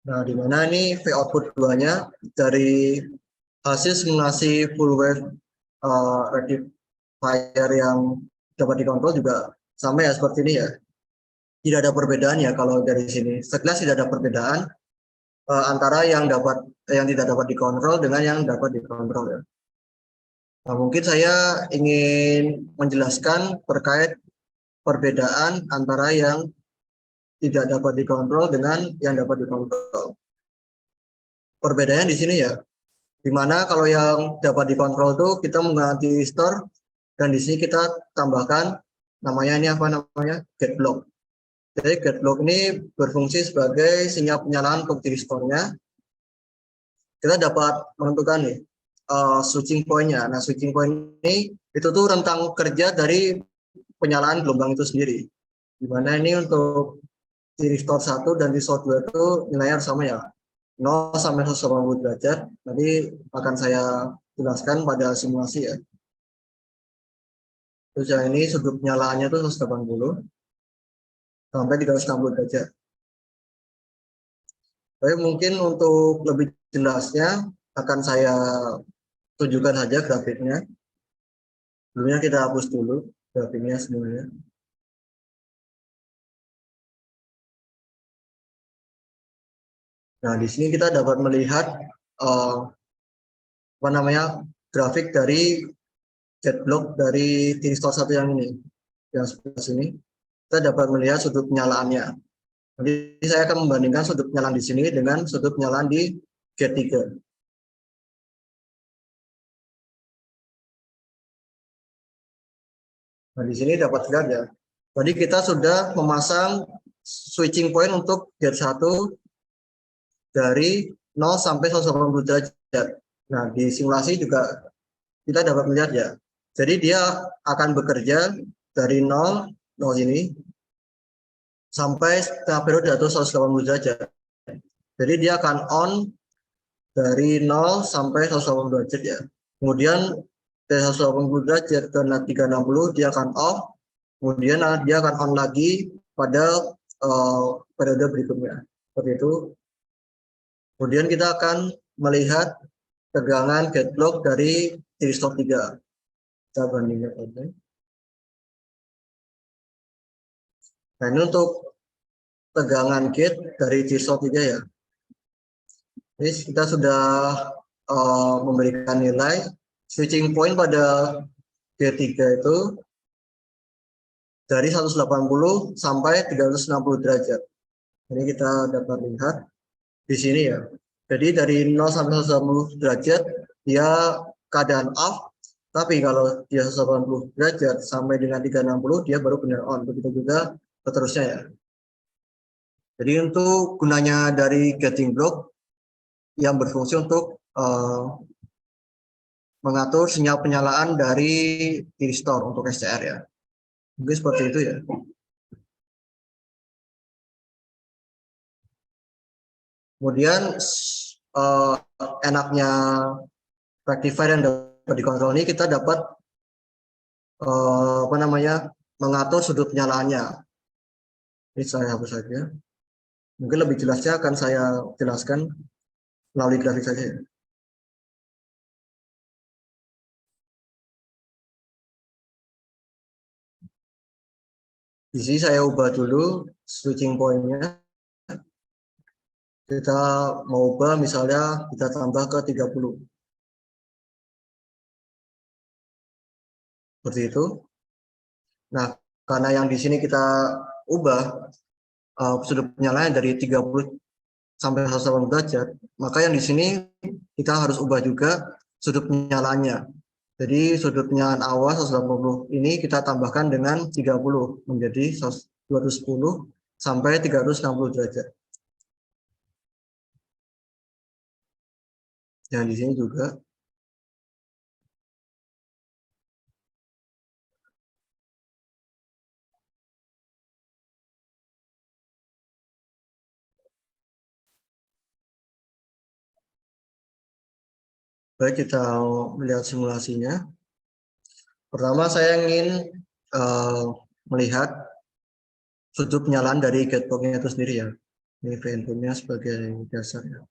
Nah, di mana ini V output 2-nya dari hasil simulasi full wave rectifier yang dapat dikontrol juga sama ya, seperti ini ya. Tidak ada perbedaan ya kalau dari sini. Sekilas tidak ada perbedaan antara yang tidak dapat dikontrol dengan yang dapat dikontrol ya. Nah, mungkin saya ingin menjelaskan terkait perbedaan antara yang tidak dapat dikontrol dengan yang dapat dikontrol. Perbedaannya di sini ya, dimana kalau yang dapat dikontrol itu kita mengganti store, dan di sini kita tambahkan namanya ini apa namanya, get block. Jadi get block ini berfungsi sebagai sinyal penyalaan untuk store-nya. Kita dapat menentukan nih switching point-nya. Nah, switching point ini itu tuh rentang kerja dari penyalaan gelombang itu sendiri. Dimana ini untuk thyristor 1 dan thyristor 2 itu nilainya sama ya, 0 sampai 180 derajat. Nanti akan saya jelaskan pada simulasi ya. Terus yang ini sudut penyalaannya itu 180 sampai 360 derajat. Tapi mungkin untuk lebih jelasnya akan saya tunjukkan saja grafiknya. Sebelumnya kita hapus dulu grafiknya semuanya. Nah, di sini kita dapat melihat grafik dari jet block dari thyristor 1 yang ini, yang sebelah sini. Kita dapat melihat sudut penyalaannya. Jadi saya akan membandingkan sudut penyalaan di sini dengan sudut penyalaan di gate 3. Nah, di sini dapat lihat ya. Jadi kita sudah memasang switching point untuk gate 1 dari 0 sampai 180 derajat. Nah, di simulasi juga kita dapat melihat ya. Jadi dia akan bekerja dari 0 ini sampai setengah periode atau 180 derajat. Jadi dia akan on dari 0 sampai 180 derajat ya. Kemudian dari 180 derajat ke 360 dia akan off. Kemudian dia akan on lagi pada periode berikutnya. Seperti itu. Kemudian kita akan melihat tegangan gate block dari thyristor 3. Kita bandingkan ini. Nah, ini untuk tegangan gate dari thyristor 3 ya. Ini kita sudah memberikan nilai switching point pada gate 3 itu dari 180 sampai 360 derajat. Ini kita dapat lihat di sini ya. Jadi dari 0 sampai 180 derajat dia keadaan off, tapi kalau dia 180 derajat sampai dengan 360 dia baru benar on. Begitu juga seterusnya ya. Jadi untuk gunanya dari gating block yang berfungsi untuk mengatur sinyal penyalaan dari thyristor untuk SCR ya. Mungkin seperti itu ya. Kemudian enaknya rectifier yang dapat dikontrol ini kita dapat mengatur sudut penyalaannya. Ini saya hapus saja. Mungkin lebih jelasnya akan saya jelaskan melalui grafik saja. Di sini saya ubah dulu switching point-nya. Kita mau ubah misalnya kita tambah ke 30. Seperti itu. Nah, karena yang di sini kita ubah sudut penyalaannya dari 30 sampai 180 derajat, maka yang di sini kita harus ubah juga sudut penyalaannya. Jadi sudut penyalaan awal 180 ini kita tambahkan dengan 30 menjadi 210 sampai 360 derajat. Yang di sini juga baik, kita melihat simulasinya. Pertama saya ingin melihat sudut penyalaan dari gatebox-nya itu sendiri ya. Ini inputnya sebagai dasarnya.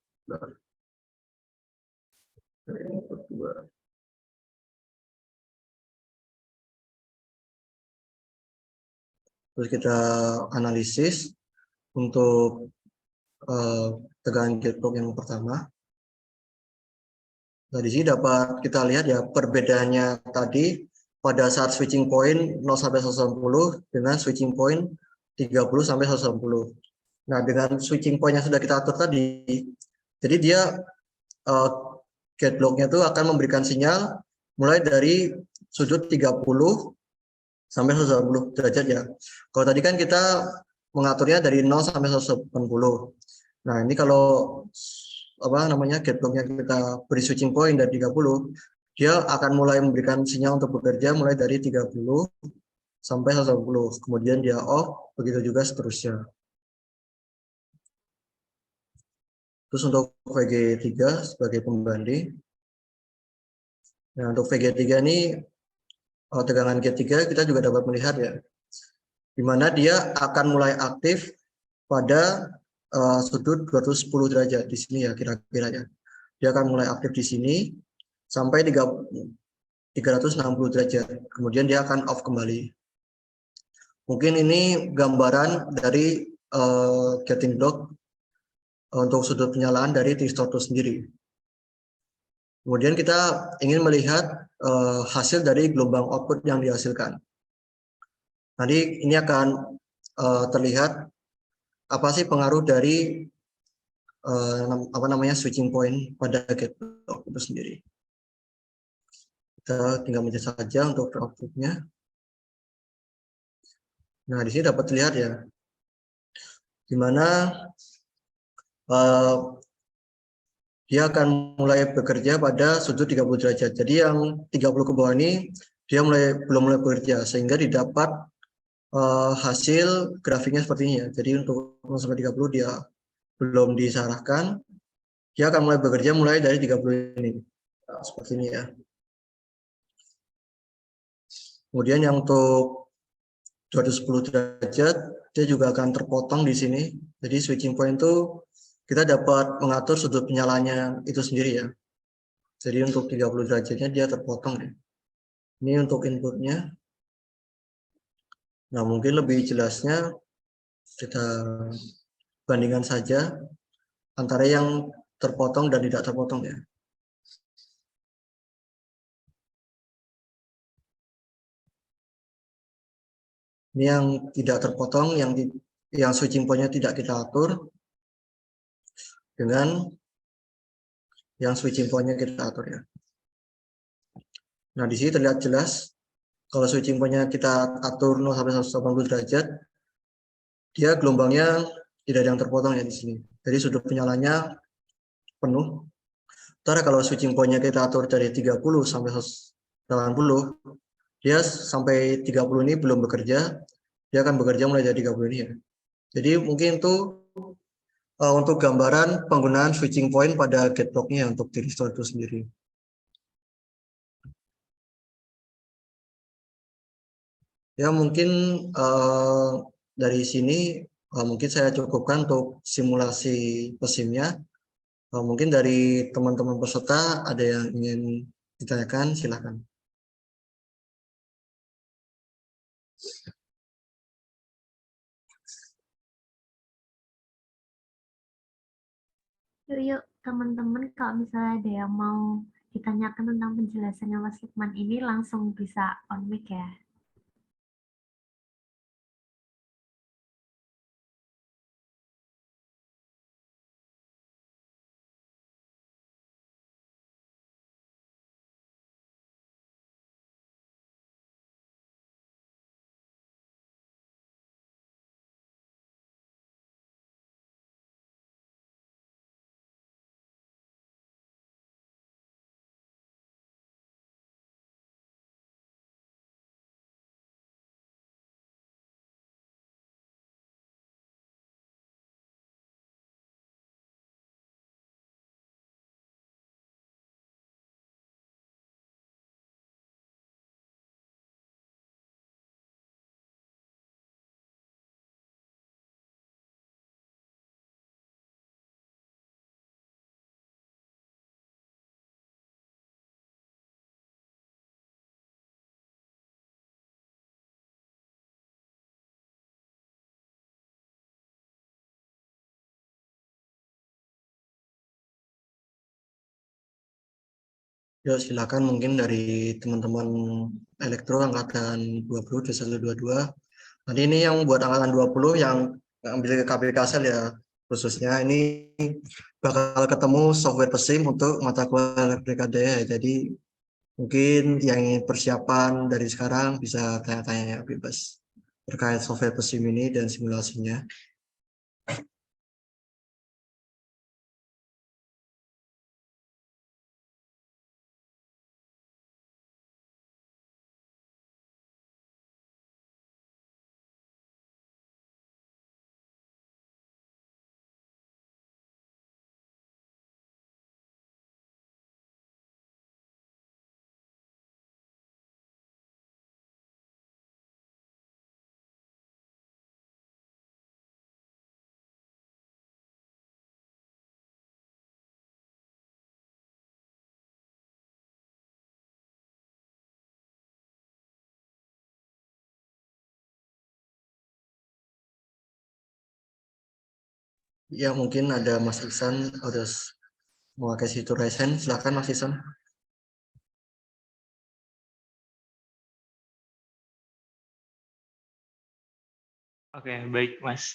Terus kita analisis untuk tegangan gatebox yang pertama. Nah, di sini dapat kita lihat ya perbedaannya tadi pada saat switching point 0 sampai 180 dengan switching point 30 sampai 180. Nah, dengan switching point yang sudah kita atur tadi, jadi dia gate block-nya itu akan memberikan sinyal mulai dari sudut 30 sampai 180 derajat ya. Kalau tadi kan kita mengaturnya dari 0 sampai 180. Nah, ini kalau gate block-nya kita beri switching point dari 30, dia akan mulai memberikan sinyal untuk bekerja mulai dari 30 sampai 180. Kemudian dia off, begitu juga seterusnya. Terus untuk VG3 sebagai pembanding. Nah, untuk VG3 ini tegangan G3 kita juga dapat melihat ya, di mana dia akan mulai aktif pada sudut 210 derajat di sini ya kira-kira ya. Dia akan mulai aktif di sini sampai 360 derajat. Kemudian dia akan off kembali. Mungkin ini gambaran dari gating block untuk sudut penyalaan dari tristor itu sendiri. Kemudian kita ingin melihat hasil dari gelombang output yang dihasilkan. Nanti ini akan terlihat apa sih pengaruh dari switching point pada gate block itu sendiri. Kita tinggal mencet saja untuk outputnya. Nah, di sini dapat terlihat ya, di mana dia akan mulai bekerja pada sudut 30 derajat. Jadi yang 30 ke bawah ini dia belum mulai bekerja, sehingga didapat hasil grafiknya seperti ini ya. Jadi untuk 0 sampai 30 dia belum disarahkan, dia akan mulai bekerja mulai dari 30 ini. Nah, seperti ini ya. Kemudian yang untuk 210 derajat, dia juga akan terpotong di sini. Jadi switching point itu kita dapat mengatur sudut penyalanya itu sendiri ya. Jadi untuk 30 derajatnya dia terpotong ya. Ini untuk inputnya. Nah, mungkin lebih jelasnya kita bandingkan saja antara yang terpotong dan tidak terpotong ya. Ini yang tidak terpotong, yang switching point-nya tidak kita atur, dengan yang switching point-nya kita atur ya. Nah, di sini terlihat jelas kalau switching point-nya kita atur 0 sampai 180 derajat, dia gelombangnya tidak ada yang terpotong ya di sini. Jadi sudut penyalanya penuh. Sementara kalau switching point-nya kita atur dari 30 sampai 180, dia sampai 30 ini belum bekerja, dia akan bekerja mulai dari 30 ini ya. Jadi mungkin itu untuk gambaran penggunaan switching point pada gate block-nya untuk thyristor itu sendiri. Ya mungkin dari sini mungkin saya cukupkan untuk simulasi pesimnya. Mungkin dari teman-teman peserta ada yang ingin ditanyakan, silakan. Yuk, teman-teman, kalau misalnya ada yang mau ditanyakan tentang penjelasannya Mas Lukman ini, langsung bisa on mic ya. Ya, silakan mungkin dari teman-teman elektro angkatan 20, 2122. Nanti ini yang buat angkatan 20 yang ambil KPK sel ya, khususnya ini bakal ketemu software pesim untuk mata kuliah elektrika daya. Jadi mungkin yang ingin persiapan dari sekarang bisa tanya-tanya ya, bebas terkait software pesim ini dan simulasinya. Ya, mungkin ada Mas Ihsan ada mau kasih situ resen, silakan Mas Ihsan. Oke, baik Mas.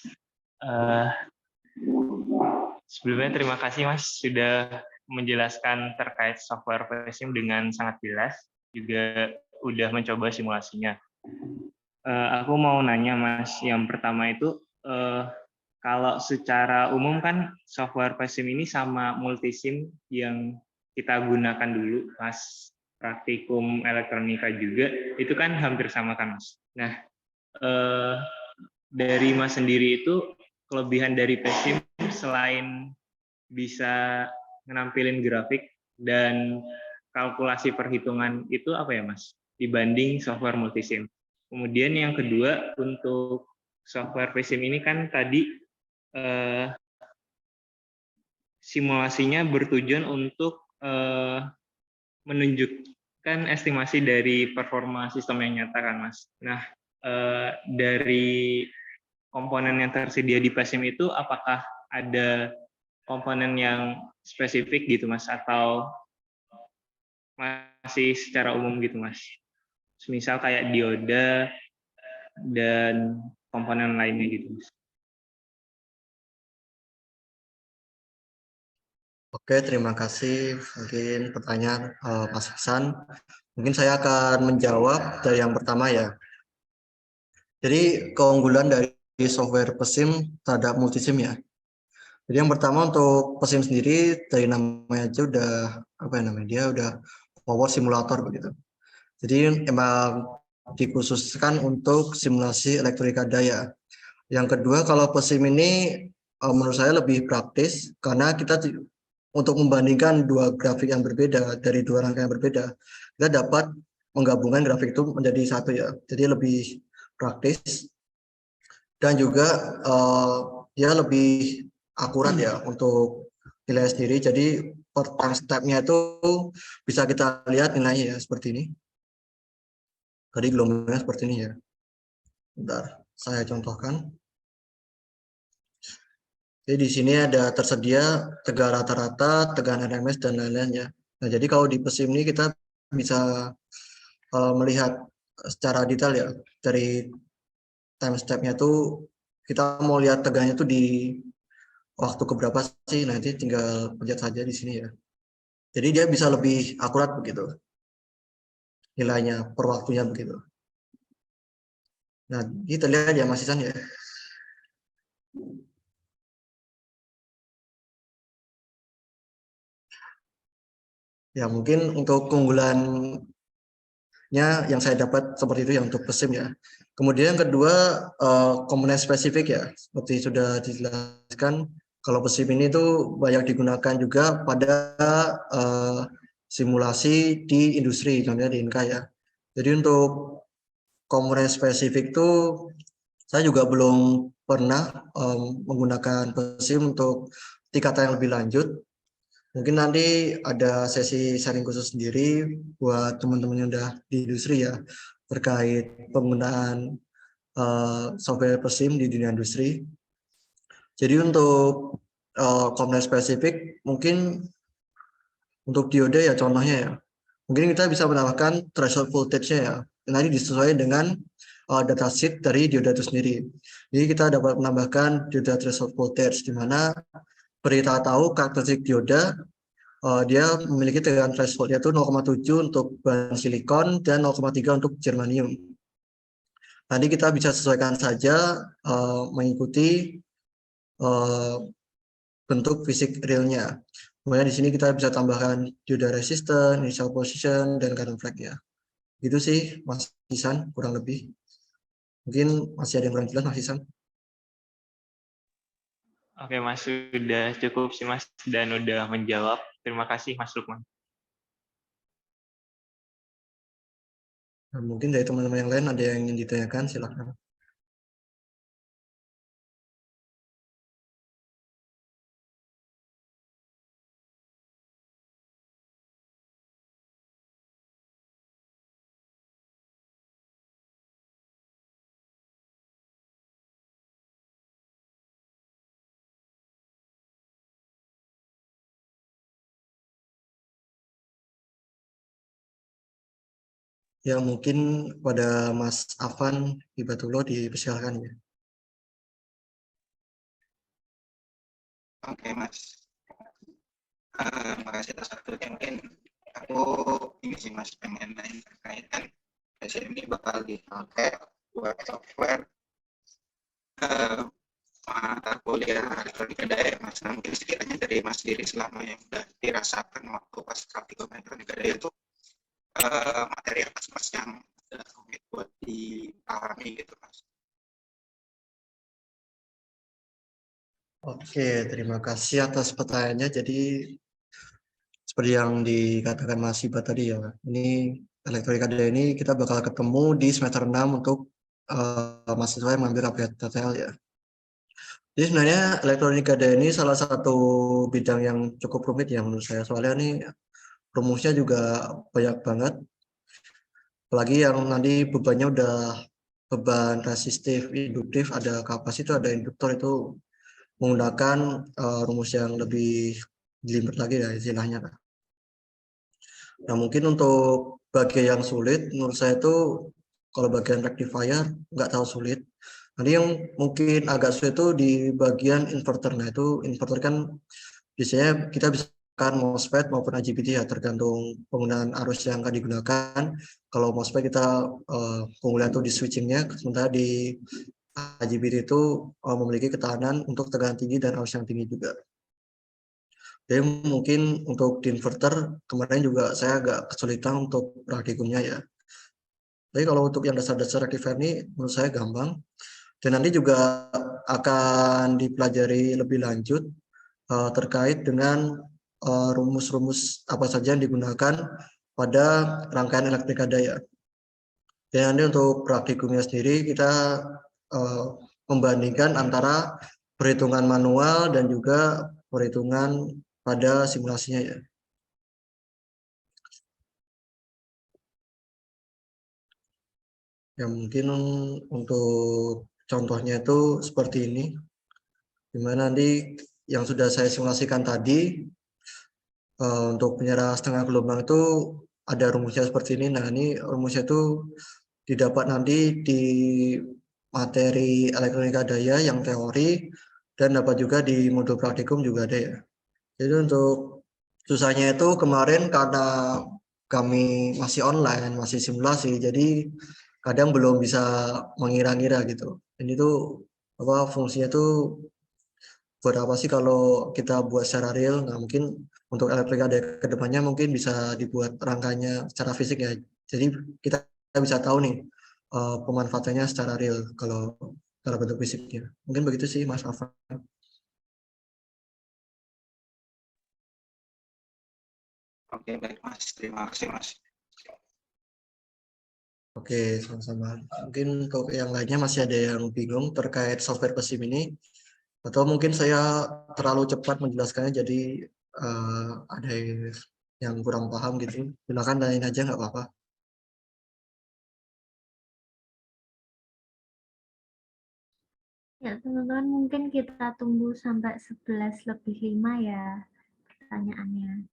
Sebelumnya terima kasih Mas sudah menjelaskan terkait software PSIM dengan sangat jelas, juga udah mencoba simulasinya. Aku mau nanya Mas, yang pertama itu kalau secara umum kan software PSIM ini sama multisim yang kita gunakan dulu pas praktikum elektronika juga, itu kan hampir sama kan Mas. Nah, dari Mas sendiri itu kelebihan dari PSIM selain bisa menampilkan grafik dan kalkulasi perhitungan itu apa ya Mas dibanding software multisim. Kemudian yang kedua untuk software PSIM ini kan tadi simulasinya bertujuan untuk menunjukkan estimasi dari performa sistem yang nyata kan Mas. Nah, dari komponen yang tersedia di PSIM itu apakah ada komponen yang spesifik gitu Mas atau masih secara umum gitu Mas? Misal kayak dioda dan komponen lainnya gitu Mas. Oke, terima kasih. Mungkin pertanyaan Mas Hasan. Mungkin saya akan menjawab dari yang pertama ya. Jadi keunggulan dari software PESIM terhadap multisim ya. Jadi yang pertama untuk PESIM sendiri dari namanya aja udah apa ya namanya, dia udah power simulator begitu. Jadi emang dikhususkan untuk simulasi elektronika daya. Yang kedua kalau PESIM ini menurut saya lebih praktis karena kita untuk membandingkan dua grafik yang berbeda dari dua rangkaian yang berbeda, kita dapat menggabungkan grafik itu menjadi satu ya. Jadi lebih praktis dan juga dia lebih akurat ya untuk nilai sendiri. Jadi per time step-nya itu bisa kita lihat nilainya ya seperti ini. Tadi gelombangnya seperti ini ya. Bentar, saya contohkan. Jadi di sini ada tersedia tegangan rata-rata, tegangan RMS dan lain-lainnya. Nah, jadi kalau di PESIM ini kita bisa melihat secara detail ya dari time step-nya tuh kita mau lihat tegangannya tuh di waktu keberapa sih, nanti tinggal pencet saja di sini ya. Jadi dia bisa lebih akurat begitu nilainya per waktunya begitu. Nah, ini terlihat ya Mas Isan ya. Ya mungkin untuk keunggulannya yang saya dapat seperti itu ya untuk PESIM ya. Kemudian yang kedua komponen spesifik ya, seperti sudah dijelaskan kalau PESIM ini tuh banyak digunakan juga pada simulasi di industri, contohnya di INKA ya. Jadi untuk komponen spesifik tuh saya juga belum pernah menggunakan PESIM untuk tingkatan yang lebih lanjut. Mungkin nanti ada sesi sharing khusus sendiri buat teman-teman yang udah di industri ya terkait penggunaan software PESIM di dunia industri. Jadi untuk komponen spesifik mungkin untuk diode ya contohnya ya. Mungkin kita bisa menambahkan threshold voltage-nya ya. Nanti disesuaikan dengan datasheet dari diode itu sendiri. Jadi kita dapat menambahkan diode threshold voltage di mana kita tahu karakteristik dioda dia memiliki tegangan threshold yaitu 0,7 untuk bahan silikon dan 0,3 untuk germanium. Nanti kita bisa sesuaikan saja mengikuti bentuk fisik realnya. Kemudian di sini kita bisa tambahkan dioda resistant, initial position, dan current flag ya. Gitu sih Mas Isan kurang lebih. Mungkin masih ada yang kurang jelas Mas Isan. Oke Mas, sudah cukup sih Mas dan udah menjawab. Terima kasih Mas Lukman. Nah, mungkin dari teman-teman yang lain ada yang ingin ditanyakan, silakan. Ya mungkin pada Mas Afan Hibatullah dipersilakan ya. Oke Mas, makasih atas waktunya. Mungkin aku ini sih Mas pengen nanya terkait kan PESIM ini bakal dipakai buat software mata kuliah elektronika daya Mas. Nah, mungkin sekiranya dari Mas sendiri selama yang udah dirasakan waktu pas praktikum elektronika daya itu materi apa sih Mas yang sulit buat dipahami gitu Mas? Oke, terima kasih atas pertanyaannya. Jadi seperti yang dikatakan Mas Iba tadi ya, ini elektronika daya ini kita bakal ketemu di semester 6 untuk mahasiswa yang mengambil aplikasi TTL ya. Jadi sebenarnya elektronika daya ini salah satu bidang yang cukup rumit ya menurut saya. Soalnya ini rumusnya juga banyak banget. Apalagi yang nanti bebannya udah beban resistif, induktif, ada kapasitor, ada induktor itu menggunakan rumus yang lebih jelimet lagi ya istilahnya. Nah mungkin untuk bagian yang sulit menurut saya itu kalau bagian rectifier nggak terlalu sulit. Nanti yang mungkin agak sulit itu di bagian inverter. Nah itu inverter kan biasanya kita bisa kan MOSFET maupun IGBT ya tergantung penggunaan arus yang akan digunakan. Kalau MOSFET kita keunggulan itu di switchingnya, sementara di IGBT itu memiliki ketahanan untuk tegangan tinggi dan arus yang tinggi juga. Jadi mungkin untuk di inverter kemarin juga saya agak kesulitan untuk praktikumnya ya. Tapi kalau untuk yang dasar-dasar rectifier ini menurut saya gampang. Dan nanti juga akan dipelajari lebih lanjut terkait dengan rumus-rumus apa saja yang digunakan pada rangkaian elektrika daya. Dan nanti untuk praktikumnya sendiri kita membandingkan antara perhitungan manual dan juga perhitungan pada simulasinya ya. Ya mungkin untuk contohnya itu seperti ini. Dimana nanti yang sudah saya simulasikan tadi untuk penyerah setengah gelombang itu ada rumusnya seperti ini. Nah, ini rumusnya itu didapat nanti di materi elektronika daya yang teori dan dapat juga di modul praktikum juga ada ya. Jadi untuk susahnya itu kemarin karena kami masih online, masih simulasi, jadi kadang belum bisa mengira-ngira gitu. Ini tuh apa fungsinya tuh buat apa sih kalau kita buat secara real? Nah mungkin untuk elektrika ke depannya mungkin bisa dibuat rangkanya secara fisik ya. Jadi kita bisa tahu nih pemanfaatannya secara real kalau dalam bentuk fisiknya. Mungkin begitu sih Mas Afan. Oke, baik Mas. Terima kasih Mas. Oke, sama-sama. Mungkin untuk yang lainnya masih ada yang bingung terkait software PESIM ini, atau mungkin saya terlalu cepat menjelaskannya, jadi ada yang kurang paham gitu. Silakan tanyain aja, nggak apa-apa. Ya, teman-teman, mungkin kita tunggu sampai 11:05 ya pertanyaannya.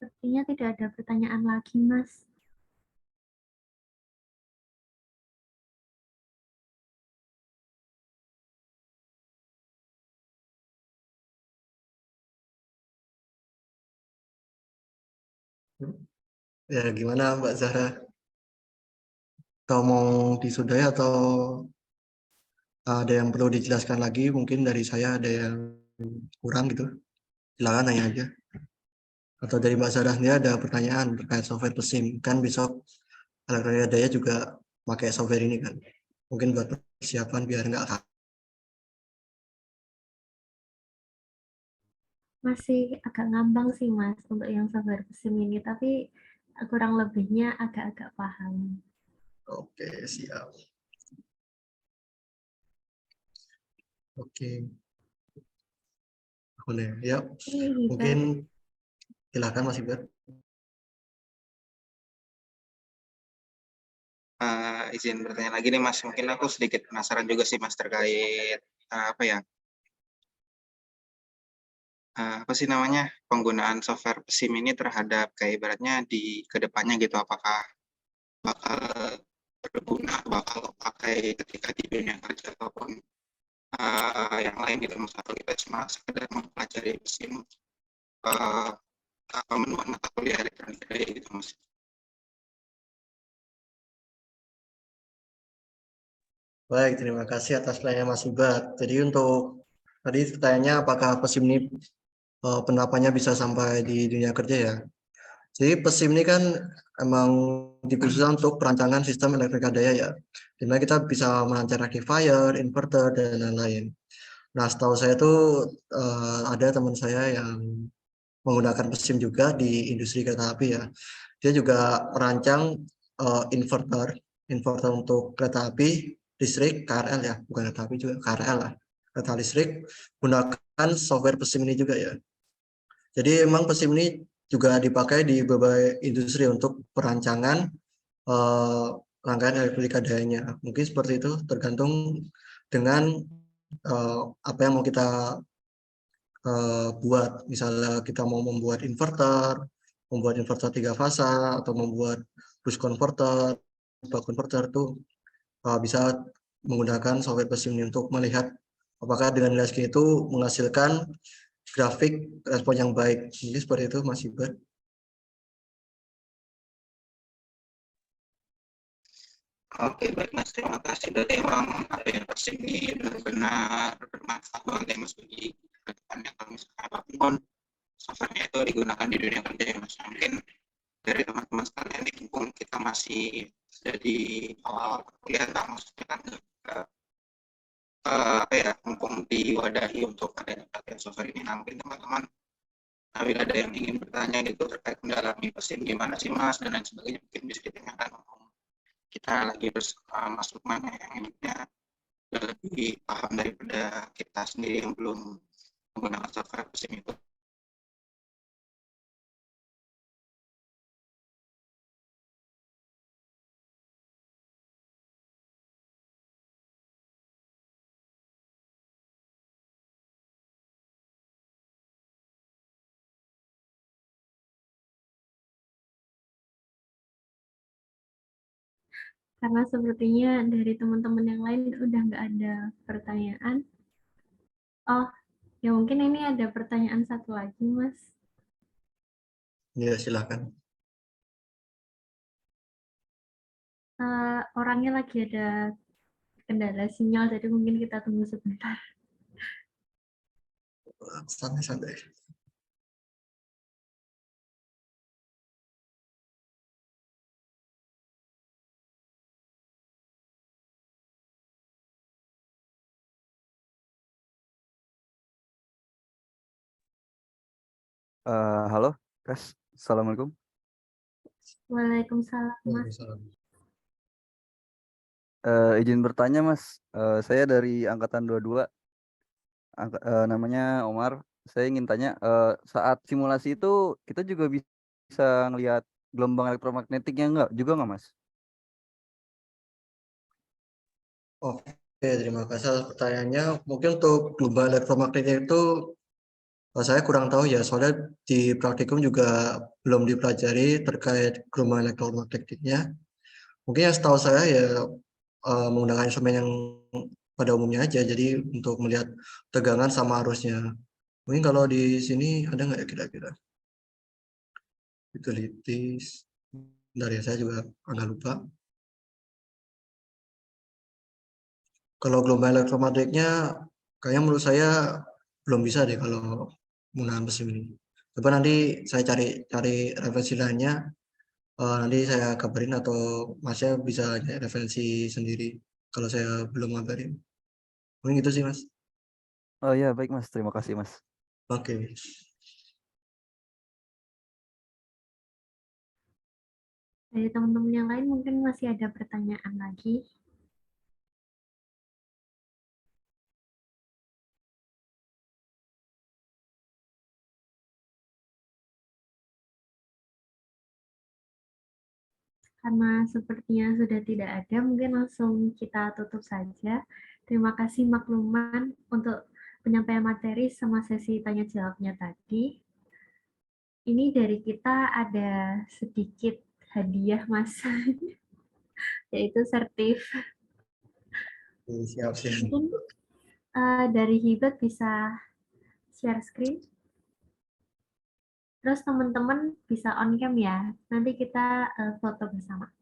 Sepertinya tidak ada pertanyaan lagi, Mas. Ya, gimana Mbak Zahra? Atau mau disudahi atau ada yang perlu dijelaskan lagi? Mungkin dari saya ada yang kurang gitu. Silakan nanya aja. Atau dari Mbak Zahra sendiri ada pertanyaan terkait software PESIM. Kan besok elektronika daya juga pakai software ini kan. Mungkin buat persiapan biar nggak Masih agak ngambang sih, Mas, untuk yang software PESIM ini, tapi kurang lebihnya agak-agak paham. Oke, siap. Oke, boleh. Ya, mungkin silakan Mas Ibar. Izin bertanya lagi nih Mas, mungkin aku sedikit penasaran juga sih Mas terkait apa ya? Apa sih namanya penggunaan software SIM ini terhadap kayak ibaratnya di kedepannya gitu, apakah bakal berguna, bakal pakai ketika di dunia kerja ataupun yang lain gitu Mas, atau kita cuma sekedar mempelajari SIM pemenuhan mata kuliah elektronika gitu Mas. Baik, terima kasih atas pertanyaan Mas Ibar. Jadi untuk tadi pertanyaannya apakah PESIM ini penerapannya bisa sampai di dunia kerja ya? Jadi PESIM ini kan emang dikhususkan untuk perancangan sistem elektrika daya ya. Dimana kita bisa merancang rectifier, inverter, dan lain-lain. Nah, setahu saya tuh ada teman saya yang menggunakan PESIM juga di industri kereta api ya. Dia juga merancang inverter untuk kereta api listrik KRL ya, bukan kereta api juga KRL lah, kereta listrik gunakan software PESIM ini juga ya. Jadi memang PESIM ini juga dipakai di berbagai industri untuk perancangan rangkaian elektrika dayanya. Mungkin seperti itu, tergantung dengan apa yang mau kita buat. Misalnya kita mau membuat inverter 3 fasa, atau membuat bus converter, buck converter tuh bisa menggunakan software PESIM ini untuk melihat apakah dengan nilai segini itu menghasilkan grafik respon yang baik. Jadi seperti itu Mas Iber. Oke, baik Mas, terima kasih. Berarti memang adanya PESIM ini benar-benar bermanfaat banget ya Mas bagi kedepannya kalau misalkan apapun software-nya itu digunakan di dunia kerja ya Mas. Mungkin dari teman-teman sekalian di Kimpung kita masih jadi awal kuliah, tak maksudnya kan apa ya, mumpung diwadahi untuk adanya pelatihan software ini. Nah, mungkin teman-teman bila ada yang ingin bertanya gitu terkait mendalami PESIM gimana sih Mas dan lain sebagainya, mungkin bisa ditanyakan. Kita lagi bersama Mas Lukman yang intinya lebih paham daripada kita sendiri yang belum menggunakan software PESIM itu. Karena sepertinya dari teman-teman yang lain udah nggak ada pertanyaan. Oh, ya mungkin ini ada pertanyaan satu lagi, Mas. Ya, silakan. Orangnya lagi ada kendala sinyal, jadi mungkin kita tunggu sebentar. Santai-santai. Halo, Tes. Assalamualaikum. Waalaikumsalam, Mas. Waalaikumsalam. Izin bertanya, Mas. Saya dari Angkatan 22, namanya Omar. Saya ingin tanya, saat simulasi itu kita juga bisa ngelihat gelombang elektromagnetiknya nggak, Mas? Oke, terima kasih atas pertanyaannya. Mungkin untuk gelombang elektromagnetik itu saya kurang tahu ya, soalnya di praktikum juga belum dipelajari terkait gelombang elektromagnetiknya. Mungkin yang setahu saya ya menggunakan instrumen yang pada umumnya aja, jadi untuk melihat tegangan sama arusnya. Mungkin kalau di sini ada nggak ya kira-kira? Utilities, dari saya juga agak lupa. Kalau gelombang elektromagnetiknya, kayaknya menurut saya belum bisa deh kalau menggunakan mesin ini. Coba nanti saya cari referensi lainnya, nanti saya kabarin atau Masnya bisa nyari referensi sendiri kalau saya belum ngabarin. Mungkin gitu sih Mas. Oh iya, baik Mas. Terima kasih, Mas. Oke. Dari teman-teman yang lain mungkin masih ada pertanyaan lagi. Karena sepertinya sudah tidak ada, mungkin langsung kita tutup saja. Terima kasih makluman untuk penyampaian materi sama sesi tanya jawabnya tadi. Ini dari kita ada sedikit hadiah, Mas, yaitu sertif. Siap. Mungkin dari Hibet bisa share screen. Terus teman-teman bisa on cam ya. Nanti kita foto bersama.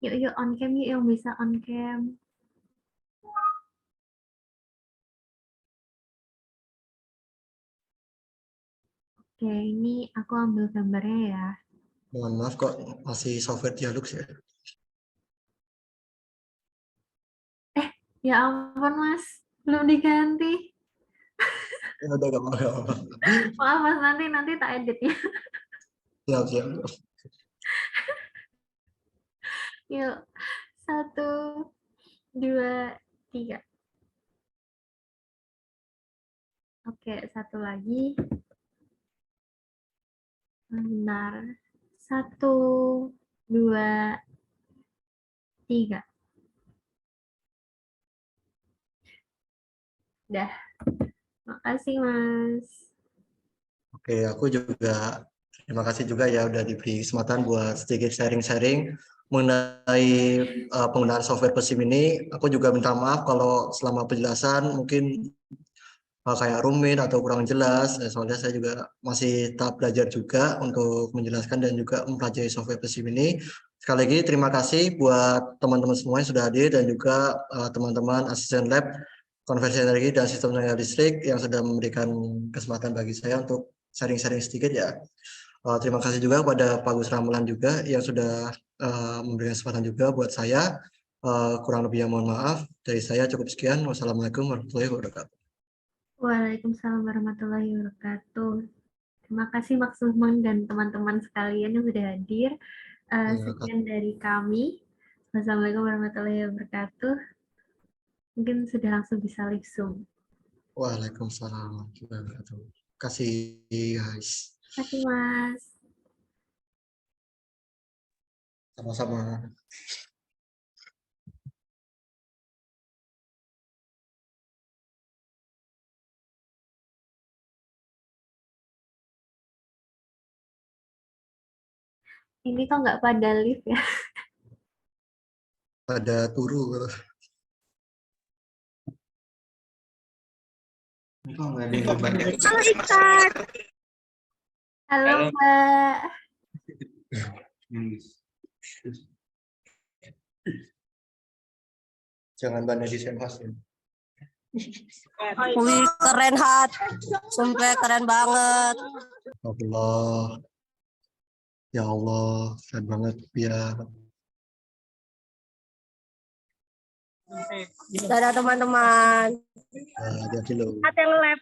Yuk on cam yuk yang bisa on cam. Oke, ini aku ambil gambarnya ya. Mohon maaf kok masih software dialog ya. Ya ampun Mas, belum diganti. Ya udah gak apa-apa. Maaf Mas, nanti tak edit ya. Siap. Yuk, 1, 2, 3. Oke, satu lagi. Bentar. 1, 2, 3. Dah. kasih, Mas. Oke, aku juga terima kasih juga ya udah diberi kesempatan buat sedikit sharing-sharing mengenai penggunaan software PESIM ini. Aku juga minta maaf kalau selama penjelasan mungkin kayak rumit atau kurang jelas. Soalnya saya juga masih tahap belajar juga untuk menjelaskan dan juga mempelajari software PESIM ini. Sekali lagi terima kasih buat teman-teman semua yang sudah hadir dan juga teman-teman asisten lab konversi energi dan sistem tenaga listrik yang sudah memberikan kesempatan bagi saya untuk sharing-sharing sedikit ya. Terima kasih juga kepada Pak Gus Ramelan juga yang sudah memberikan kesempatan juga buat saya. Kurang lebihnya mohon maaf. Dari saya cukup sekian. Wassalamualaikum warahmatullahi wabarakatuh. Waalaikumsalam warahmatullahi wabarakatuh. Terima kasih Mas Lukman dan teman-teman sekalian yang sudah hadir. Sekian dari kami. Wassalamualaikum warahmatullahi wabarakatuh. Mungkin sudah langsung bisa live Zoom. Waalaikumsalam warahmatullahi wabarakatuh. Terima kasih guys. Terima kasih Mas. Sama-sama. Ini kok nggak pada live ya? Pada turu. Halo Ikat. Halo Mbak. Jangan banyak di senpas ya. Wih, keren Hat. Sumpah keren banget. Allah. Ya Allah, keren banget ya. Dadah teman-teman. Jadi lo. Hat yang lab.